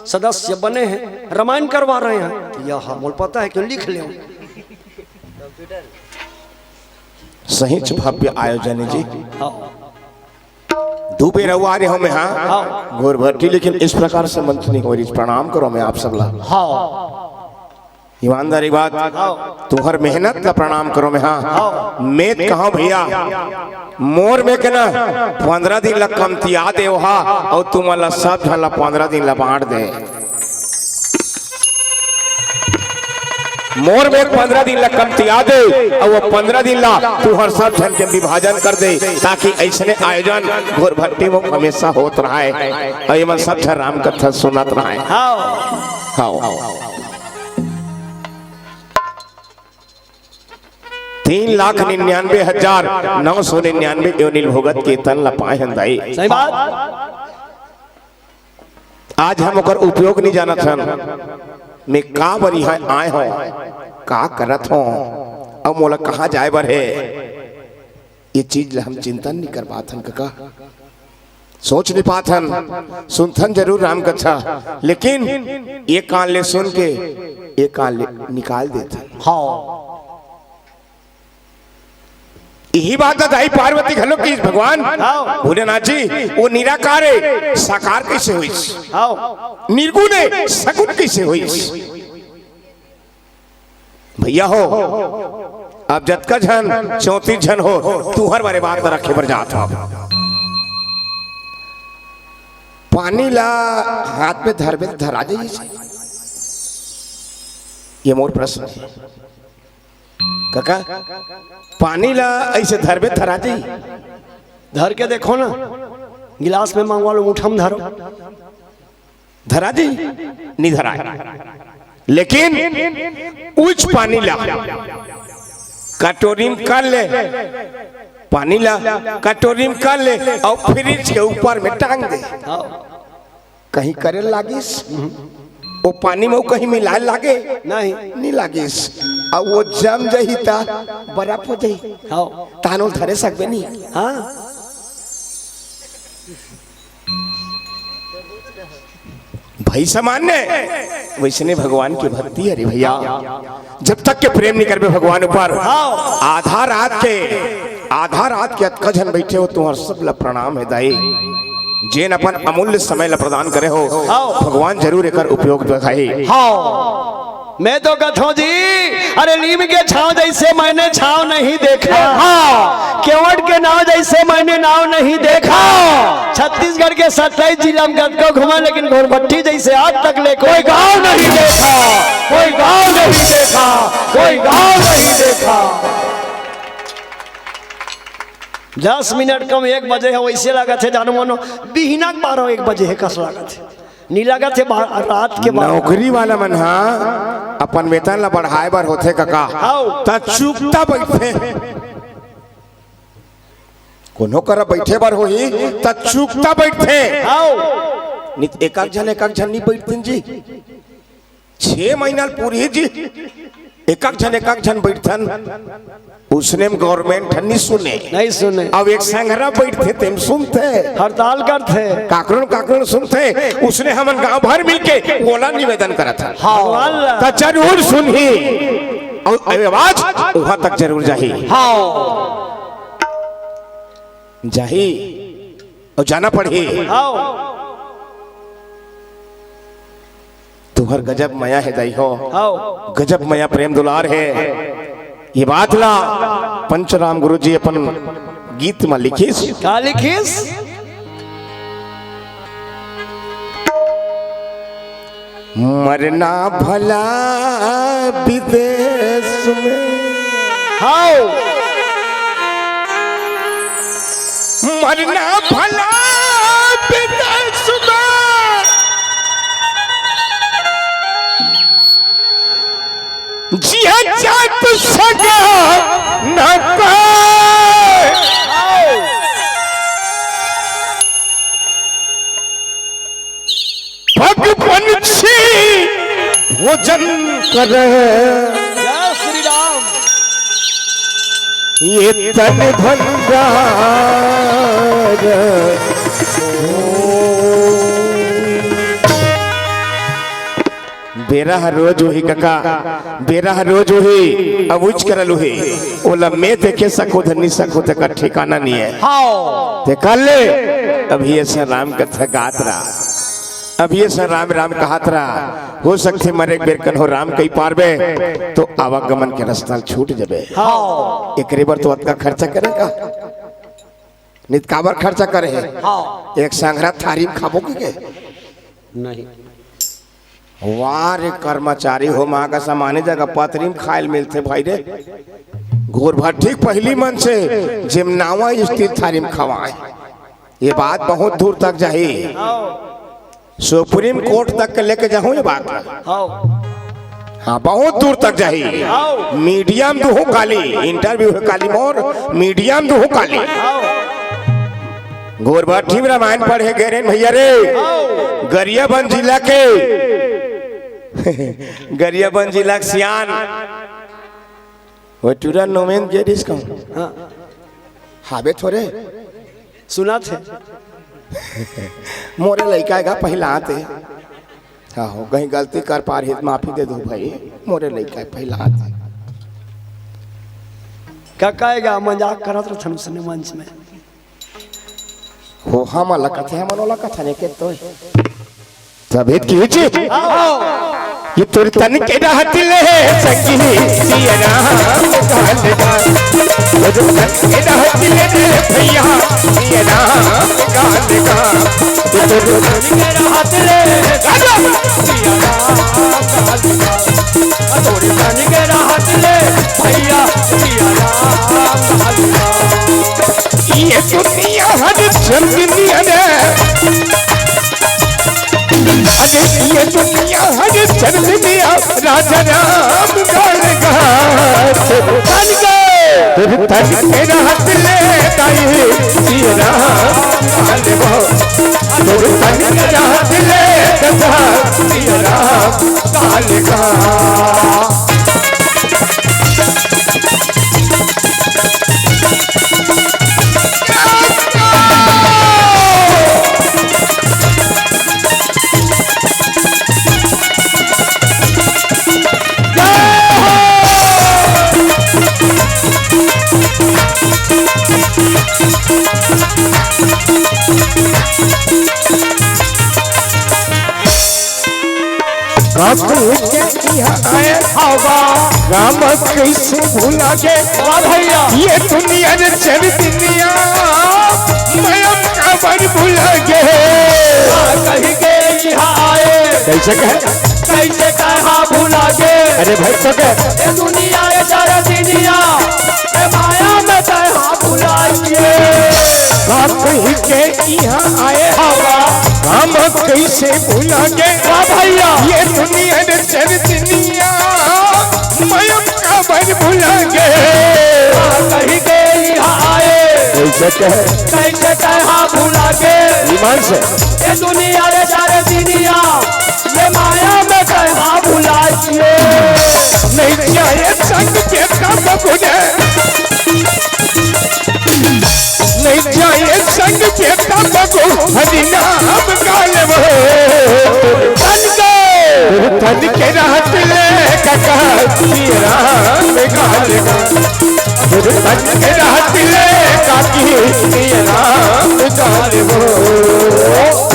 सदस्य बने हैं रामायण करवा रहे हैं। यह मोल पता है क्यों लिख ले सही भव्य आयोजन है जी। दो बेर हुआ रहे हो मैं हाँ गोरभट्टी लेकिन इस प्रकार से मंच नहीं हो रही। प्रणाम करो मैं आप सब ला। ईमानदारी बात तुहर मेहनत का प्रणाम करो मैं हाँ मैं कहा भैया मोर में के ना 15 दिन ला कमतिया दे हा और तुम ला सब झला 15 दिन ला बांट दे। मोर में 15 दिन ला कमतिया दे और वो 15 दिन ला तू हर सब झन के विभाजन कर दे ताकि ऐसे आयोजन गोरभट्टी में हमेशा होत रहा है और ये मन सब झन राम कथा सुनत रहा है। हाँ 3,99,999 योनिल भोगत के तन ला पाए हंदाई। सही बात। आज हम ओकर उपयोग नहीं जाना था मैं का बरी है आए हो का करत हो अब मोला कहाँ जाए बर है ये चीज हम चिंतन नहीं कर पाथन काका, सोच नहीं पाथन, सुनथन जरूर राम कथा, लेकिन एक कान ले सुन के एक कान ले निकाल देथन। हाँ यही बात है दाई पार्वती घलो की भगवान भोलेनाथ जी वो निराकार है, साकार कैसे हुई, हाँ निर्गुण है, सगुण कैसे हुई। भैया हो अब जतका झन 34 झन हो तू हर बारे बात रखे पर जात हो, पानी ला हाथ में धर में धरा जाइए, ये मोर प्रश्न है काका, पानी ला ऐसे धर में धरा जाइए, धर के देखो ना, गिलास में मांगवा लो, मुठम धरो, धरा जी नहीं धरा, लेकिन उच्च पानी ला कटोरी में कर ले, पानी ला कटोरी में कर ले और फ्रिज के ऊपर में टांग दे, कहीं करे लागिस वो पानी में कहीं मिला लागे नहीं लागिस, और वो जम जही ता बर्फ हो जाई, तानो धरे सकबे नहीं। हाँ भाई सामान्य वैसने भगवान की भक्ति है रे भैया, जब तक के प्रेम नहीं करबे भगवान ऊपर, आधा रात के अतकजन बैठे हो तुम्हार सब ला प्रणाम है दाई, जेन अपन अमूल्य समय ला प्रदान करे हो भगवान जरूर एकर उपयोग दिखाई। हाँ मैं तो कहता जी, अरे नीम के छाव जैसे मैंने छाव नहीं देखा, हाँ केवट के नाव जैसे मैंने नाव नहीं देखा, छत्तीसगढ़ के 27 जिला में गद को घुमा, लेकिन घोरभट्टी जैसे आज तक ले कोई गांव नहीं देखा, कोई गांव नहीं देखा, कोई गांव नहीं देखा। 10 मिनट कम 1 बजे है, वैसे लगा थे जानो मनो बिहना 12-1 बजे है, कस लगा थे नहीं लगा थे रात के बाद। नौकरी वाला मन हाँ अपन वेतन ला बढ़ाए बर होथे काका, ता चुपता बैठे, कोनो कर बैठे बर होही ता चुपता बैठे, नित एक जन नहीं बैठते जी, 6 महीना पूरी जी एक जन बैठन, उसने गवर्नमेंट नहीं सुने, अब एक संघरा बैठते तेम सुनते, हड़ताल करते, काकरण सुनते, उसने हमन गांव भर मिलके बोला निवेदन करा था, हाँ तो जरूर सुनही और आवाज वहां तक जरूर जाही, हाँ जाही और जाना पड़ी, हाँ तुम्हार गजब माया है दाई हो, हाँ गजब माया प्रेम दुलार है, ये बात ला पंचराम गुरु जी अपन गीत में लिखिस, क्या लिखिस? मरना भला विदेश में, हाँ मरना भला विदेश में, जिया जात सगा न भगवान छी भोजन कर, जय श्री राम। ये तन भंडार बेरा रोज वही काका, बेरा रोज वही अब उच करल वही, ओला मैं देखे सको धनी सको तक ठिकाना नहीं है, हाँ ते कर ले अभी ऐसा राम कथा गात रहा, अभी ऐसा राम राम कहत रहा, हो सकते मरे एक बेरकन हो राम कई पारबे तो आवागमन के रास्ता छूट जाबे, हाँ एक बार तो अतका खर्चा करेगा, नित काबर खर्चा करे है, हाँ एक संघरा थारी में खाबो के नहीं, वार कर्मचारी हो माँ का सामान्य जगह पथरी में खायल मिलते भाई रे, घोर भट्टी पहली मन से जिमनावा स्थित थारी में खवाए, ये बात बहुत दूर तक जाही, सुप्रीम कोर्ट तक लेके जाऊं ये बात, हाँ बहुत दूर तक जाही, मीडिया में तो हो काली, इंटरव्यू हो काली मोर, मीडिया में तो हो काली, घोर भट्टी में रामायण पढ़े गए भैया रे, गरियाबंद जिला के गरियाबंद जिला सियान वो टूरा नोमेन जे डिस्काउंट हावे थोड़े सुना थे मोरे लड़का का पहला आते हाँ हो कहीं गलती कर पा रही माफी दे दो भाई मोरे लड़का पहला आते क्या कहेगा मजाक करत रहन उसने मंच में हो हम लकत है मनोला कथा ने के तो तबीयत की हुई ये तुर तन के रहत ले सकी सियरा गाल गा वो जो तन के रहत ले भैया सियरा गाल गा ये तुर तन के रहत ले सियरा गाल गा तुर तन के रहत ले भैया सियरा गाल गा ये दुनिया हर चंदनिया ने अरे ये दुनिया हर चंदनिया राजा राम गाल गा तन के रहत ले ताई सियरा गाल गा तुर तन के रहत ले दादा सियरा गाल गा आए हवा राम कैसे भूला के भैया ये दुनिया ने चल दुनिया मैं अपना बन भूला के कहीं के यहाँ आए कैसे कहा भूला के अरे भाई तो के दुनिया ने चल दुनिया माया में कहा भूला के कहीं के यहाँ आए हवा राम कैसे भूला के भैया ये दुनिया ने चल दुनिया मैं अपना बन भूला के कहीं के यहाँ आए कैसे कहा भूला के ईमान से ये दुनिया ने चल दुनिया ये माया में कहा भूला के नहीं जाए संग पे का बगुने नहीं जाए संग पे का बगु हरि नाम गाल तन के रहत ले काका सियरा गाल गा तन के रहत ले काकी सियरा गाल गो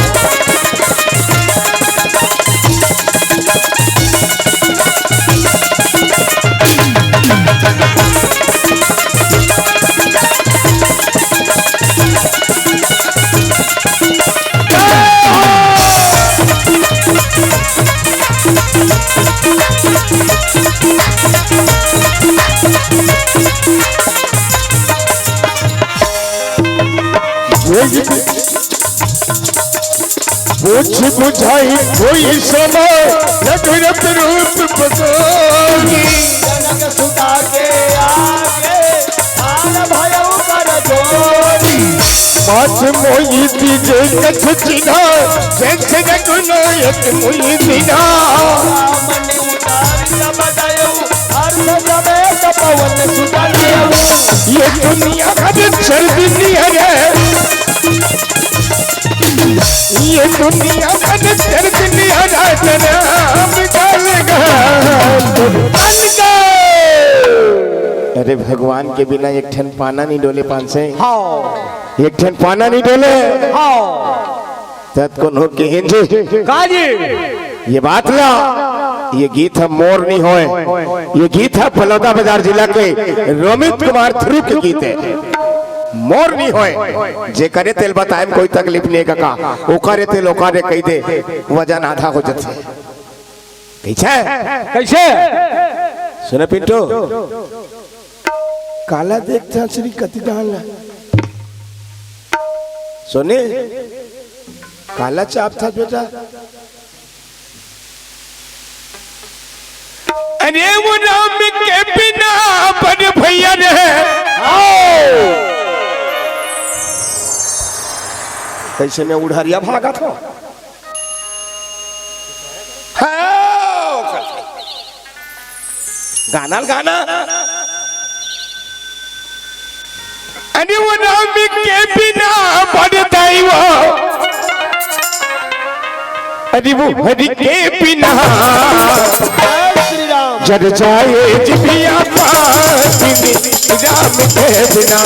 पूछ बुझाई कोई समय रघुरत रूप बदोगी जनक सुता के आगे आन भयो कर जोरी पाछ मोई दीजे कछ चिन्हा जैसे रघुनायक मोई दीना मन उतार सब दयो अर्थ जबे पवन सुता ये दुनिया का चल दुनिया रे ये दुनिया का चल दुनिया राजा राम गाल गा अरे भगवान के बिना एक ठन पाना नहीं डोले पान से एक ठन पाना नहीं डोले तत् को नो के हिंजे काजी ये बात ला ये गीत है मोर नहीं होए ये गीत है फलौदा बाजार जिला के रोमित कुमार थ्रू के गीत है मोर नहीं होए जे करे तेल बताए कोई तकलीफ नहीं का ओ करे तेल ओकारे कह दे वजन आधा हो जाते कैसे सुने पिंटू काला देखता श्री कति डाल सुने काला चाप था बेटा अरे वो राम के बिना पर भैया रहे कैसे में उड़हरिया भागा था गाना गाना अरे वो राम के बिना पड़ताई वो, अरे वो हरि के बिना श्री राम जर जाए जिभिया पासिनी राम के बिना,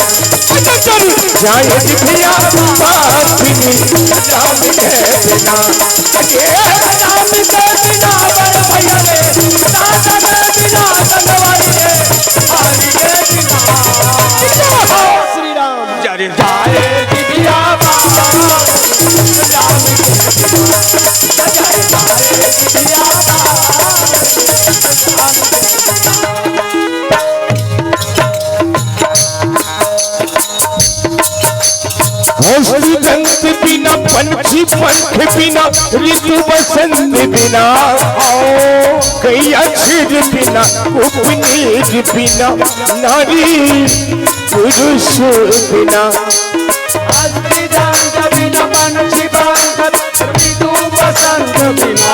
जर जाए जिभिया पासिनी राम के बिना, ये राम के बिना बड़ भैया रे, दादा के बिना तलवारी रे, हरि के बिना श्री राम जर जाए जिभिया पासिनी राम के बिना, जर जाए जिभिया हंसी दंत बिना पंछी पंख बिना ऋतु बसंत बिना, कई अक्षर बिना उपनीत बिना नारी पुरुष बिना, हंसी दंत बिना पंछी पंख ऋतु बसंत बिना,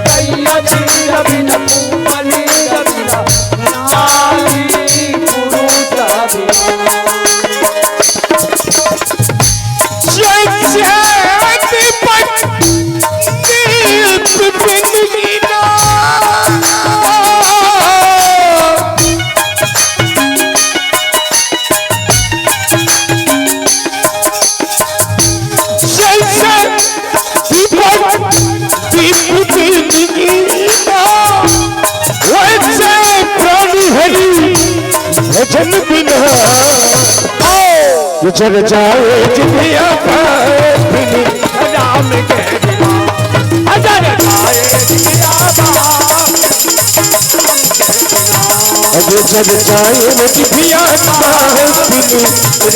कई अक्षर बिना उपनीत बिना नारी पुरुष बिना। भजन बिना जर जाए जिभिया पासिनी राम के बिना, जर जाए जिभिया अरे जर जाए जिभिया पासिनी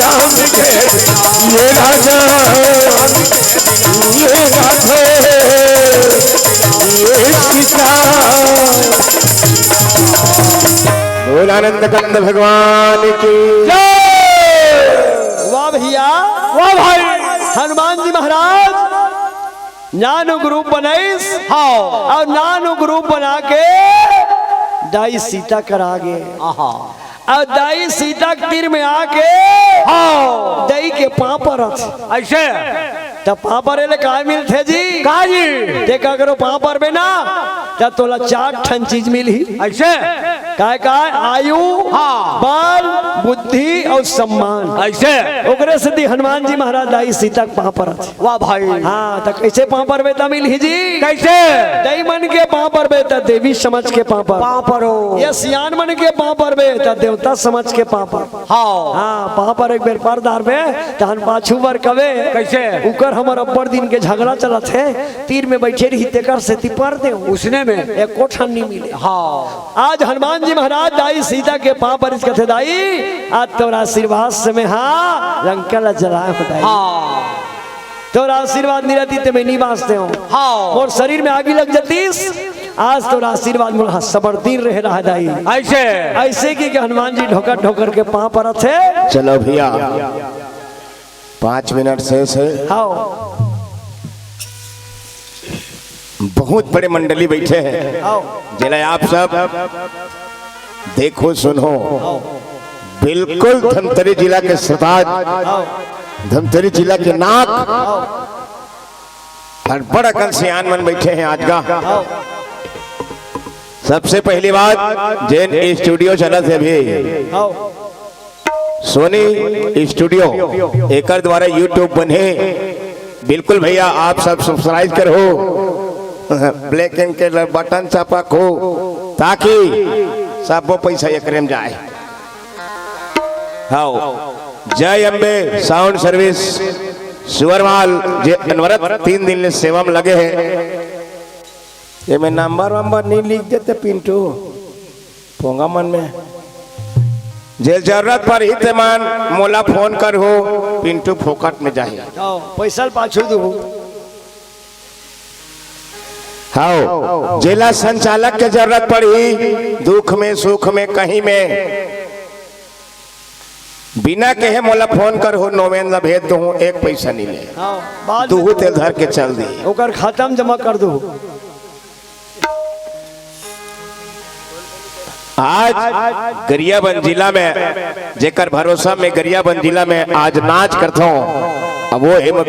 राम के बिना, ये राजा ये राधे ये सीता, बोल आनंद कंद भगवान की वाह भैया वाह भाई। हनुमान जी महाराज नानो ग्रुप बनाइस हाँ और नानो ग्रुप बना के दाई सीता करा गे, और दाई सीता के तीर में आके हाँ दाई के पाँव पर रथ, ऐसे तब पाँव पर एले का मिलते जी काजी देखा करो पाँव पर में ना तब तोला 4 ठन चीज मिली, ऐसे काय आयु हाँ। बल बुद्धि और सम्मान, ऐसे ओकरे से दी हनुमान जी महाराज दाई सीता के पाँव पर रथ। वाह भाई। हाँ तो कैसे पाँव पर बेटा मिली जी, कैसे दई मन के पाँव पर बेटा देवी समझ के पाँव पर, पाँव पर हो ये सियान मन के पाँव पर बेटा देवता समझ के पाँव पर। हाँ हाँ पाँव पर एक बेर परदार में तहन पाछू बर कवे कैसे उकर हमर अब्बर दिन के झगड़ा चलत है, तीर में बैठे रही तेकर से तिपर दे उसने में एक कोठन नहीं मिले। हाँ आज हनुमान जी महाराज दाई सीता के पाँव पर इस कथे दाई आज तोरा आशीर्वाद से में हाँ रंकल जलाए हो दाई, हाँ तोरा आशीर्वाद नहीं रहती तो मैं नहीं बाँचते हूँ, हाँ और शरीर में आगी लग जातीस, आज तोरा आशीर्वाद मोर सबरदीन रह रहा है दाई, ऐसे ऐसे की कि हनुमान जी ढोकर ढोकर के पाँव पर थे। चलो भैया 5 मिनट शेष है, आओ बहुत बड़े मंडली बैठे हैं, आओ जरा आप सब देखो सुनो, बिल्कुल धमतरी जिला के सरताज, धमतरी जिला के नाक और बड़ा कल सियान मन बैठे हैं आज का। सबसे पहली बात जैन स्टूडियो चला थे अभी आओ सोनी स्टूडियो एकर द्वारा यूट्यूब बने, बिल्कुल भैया आप सब सब्सक्राइब करो, ब्लैक एंड के बटन चापक हो ताकि सब वो पैसा एकरे में जाए। हाँ जय अम्बे साउंड सर्विस सुवरमाल जे अनवरत 3 दिन से सेवा में लगे हैं, ये में नंबर वंबर नहीं लिख देते पिंटू पोंगा मन में, जे जरूरत पर ही तेमान मोला फोन कर हो, पिंटू फोकट में जाए। आओ पैसा पाछू दू, हाँ जिला संचालक के जरूरत पड़ी दुख में सुख में कहीं में बिना कहे मोला फोन कर हो, नोवेन भेज दो, एक पैसा नहीं ले, आओ बाद तू तेल धर के चल दी। ओकर खाता में जमा कर दो। आज गरियाबंद जिला में जेकर भरोसा में गरियाबंद जिला में आज नाच करता हूँ। अब वो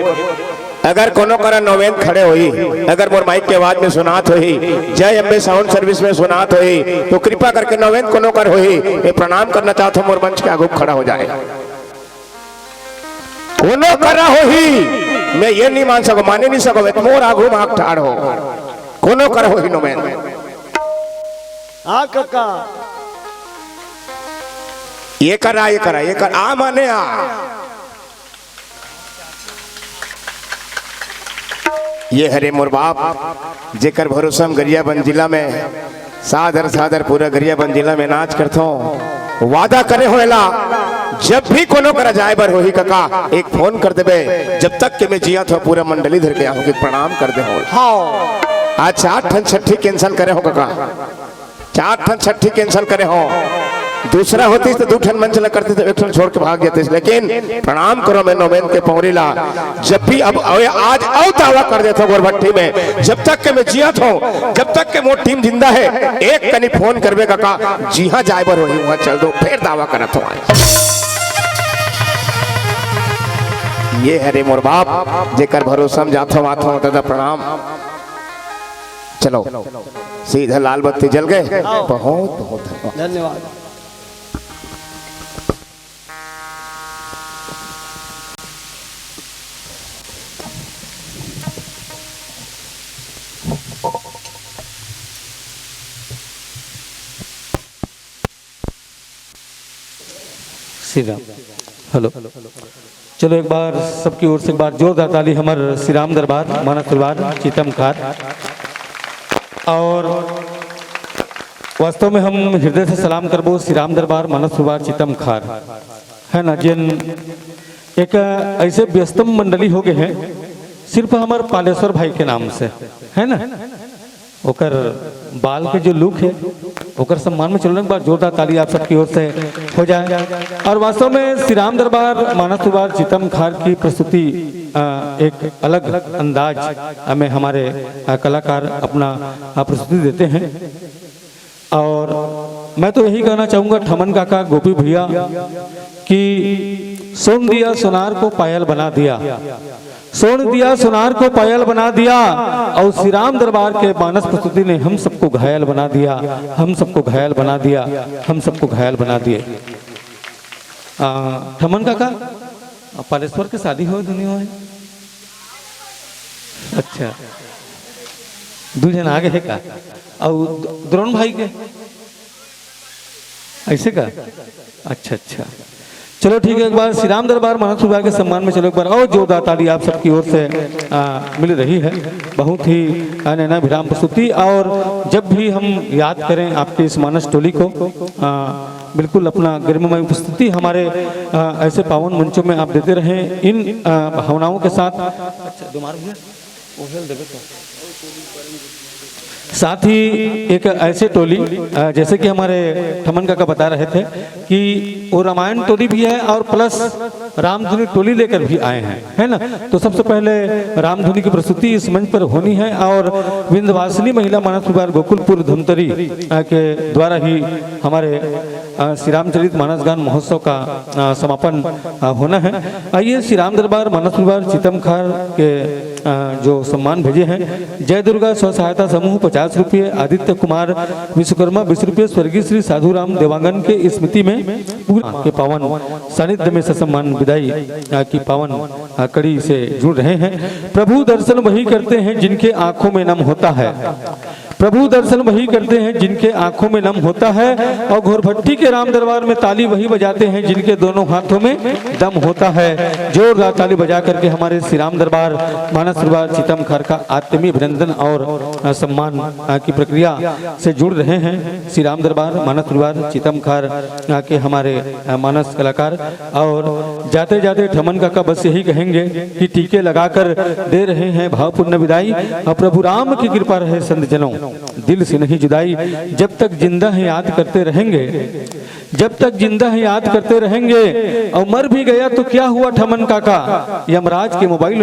अगर कोनो करा नौवेन खड़े हुई, अगर मोर माइक के आवाज में सुनात हुई, जय अम्बे साउंड सर्विस में सुनात हुई, तो कृपा करके नौवेन कोनो कर हुई ये प्रणाम करना चाहता हूँ, मोर मंच के आगे खड़ा हो जाए। कोनो करा हुई मैं ये नहीं मान सको, माने नहीं सको, मोर आगू माक ठाड़ हो कोनो कर हुई नौवेन। आ काका ये करा ये करा ये कर आ माने आ ये हरे मोर बाप जेकर भरोसा हम गरियाबंद जिला में सादर सादर पूरा गरियाबंद जिला में नाच करता हूँ। वादा करे होएला जब भी कोनो करा जाए बर होही काका एक फोन कर देबे, जब तक के मैं जिया तो पूरा मंडली धर के आऊंगी प्रणाम कर दे हो। हाँ आज 4 ठन छठी कैंसिल करे हो काका, 4 ठन छठी कैंसिल करे हो। दूसरा होती तो 2 ठन मंच लग करते थे, 1 ठन छोड़ के भाग जाते, लेकिन प्रणाम करो मैं नौवेन के पौरीला। जब भी अब आज आओ दावा कर देता गोरभट्टी में, जब तक के मैं जियात हूँ, जब तक के मोर टीम जिंदा है, एक कनी फोन करबे काका जी हाँ जाए बर वही वहां चल दो, फिर दावा करत हूँ। ये हरे मोर बाप जेकर भरोसा जात हूँ आत हूँ दादा प्रणाम। चलो सीधा लाल बत्ती जल गए, बहुत बहुत धन्यवाद। श्रीराम हेलो, चलो एक बार सबकी ओर से एक बार जोरदार ताली हमारे श्री राम दरबार मानस दरबार चितमखार। और वास्तव में हम हृदय से सलाम करबो श्री राम दरबार मानस दरबार चितमखार है ना, जिन एक ऐसे व्यस्तम मंडली हो गए हैं सिर्फ हमारे पालेश्वर भाई के नाम से है ना। ओकर बाल के जो लुक है ओकर सम्मान में चलने के बाद जोरदार ताली आप सबकी ओर से हो जाए। और वास्तव में श्री राम दरबार मानस दरबार चितमखार की प्रस्तुति एक अलग अंदाज में हमारे कलाकार अपना प्रस्तुति देते हैं। और मैं तो यही कहना चाहूँगा ठमन काका गोपी भैया कि सोन दिया सोनार को पायल बना दिया, सोन दिया सोनार को पायल बना दिया, और श्री राम दरबार के मानस प्रस्तुति ने हम सबको घायल बना दिया, हम सबको घायल बना दिया, हम सबको घायल बना दिए। ठमन काका पालेश्वर के शादी हो दुनिया है? अच्छा 2 जन आगे है का, और द्रोण भाई के ऐसे का? अच्छा अच्छा चलो ठीक है, एक बार श्री राम दरबार मानस दरबार के सम्मान में चलो एक बार और जोरदार ताली आप सबकी ओर से मिल रही है। बहुत ही नैना विराम प्रस्तुति, और जब भी हम याद करें आपके इस मानस टोली को बिल्कुल अपना गरिमामय उपस्थिति हमारे ऐसे पावन मंचों में आप देते रहें इन भावनाओं के साथ। साथ ही एक ऐसे टोली जैसे कि हमारे ठमन काका बता रहे थे कि वो रामायण टोली भी है और प्लस रामधुनी टोली लेकर भी आए हैं है ना। तो सबसे पहले रामधुनी की प्रस्तुति इस मंच पर होनी है, और विंध्यवासिनी महिला मानस दरबार गोकुलपुर धमतरी के द्वारा ही हमारे श्री रामचरित मानस गान महोत्सव का समापन होना है। आइए श्री राम दरबार मानस दरबार चितमखार के जो सम्मान भेजे हैं, जय दुर्गा स्व सहायता समूह 50 रुपये, आदित्य कुमार विश्वकर्मा 20 रुपये, स्वर्गीय श्री साधुराम देवांगन के स्मृति में पूरा के पावन सानिध्य में सम्मान विदाई की पावन कड़ी से जुड़ रहे हैं। प्रभु दर्शन वही करते हैं जिनके आंखों में नम होता है, प्रभु दर्शन वही करते हैं जिनके आंखों में नम होता है, और घोरभट्टी के राम दरबार में ताली वही बजाते हैं जिनके दोनों हाथों में दम होता है। जोरदार ताली बजा करके हमारे श्री राम दरबार मानस दरबार चितमखार का आत्मीय अभिनंदन और सम्मान की प्रक्रिया से जुड़ रहे हैं श्री राम दरबार मानस दरबार चितमखार के हमारे मानस कलाकार। और जाते जाते ठमन काका बस यही कहेंगे कि टीके लगाकर दे रहे हैं भावपूर्ण विदाई, और प्रभु राम की कृपा रहे संत जनों दिल से नहीं जुदाई। जब तक जिंदा है याद करते रहेंगे, जब तक जिंदा है याद करते रहेंगे, और मर भी गया तो क्या हुआ ठमन काका, यमराज के मोबाइल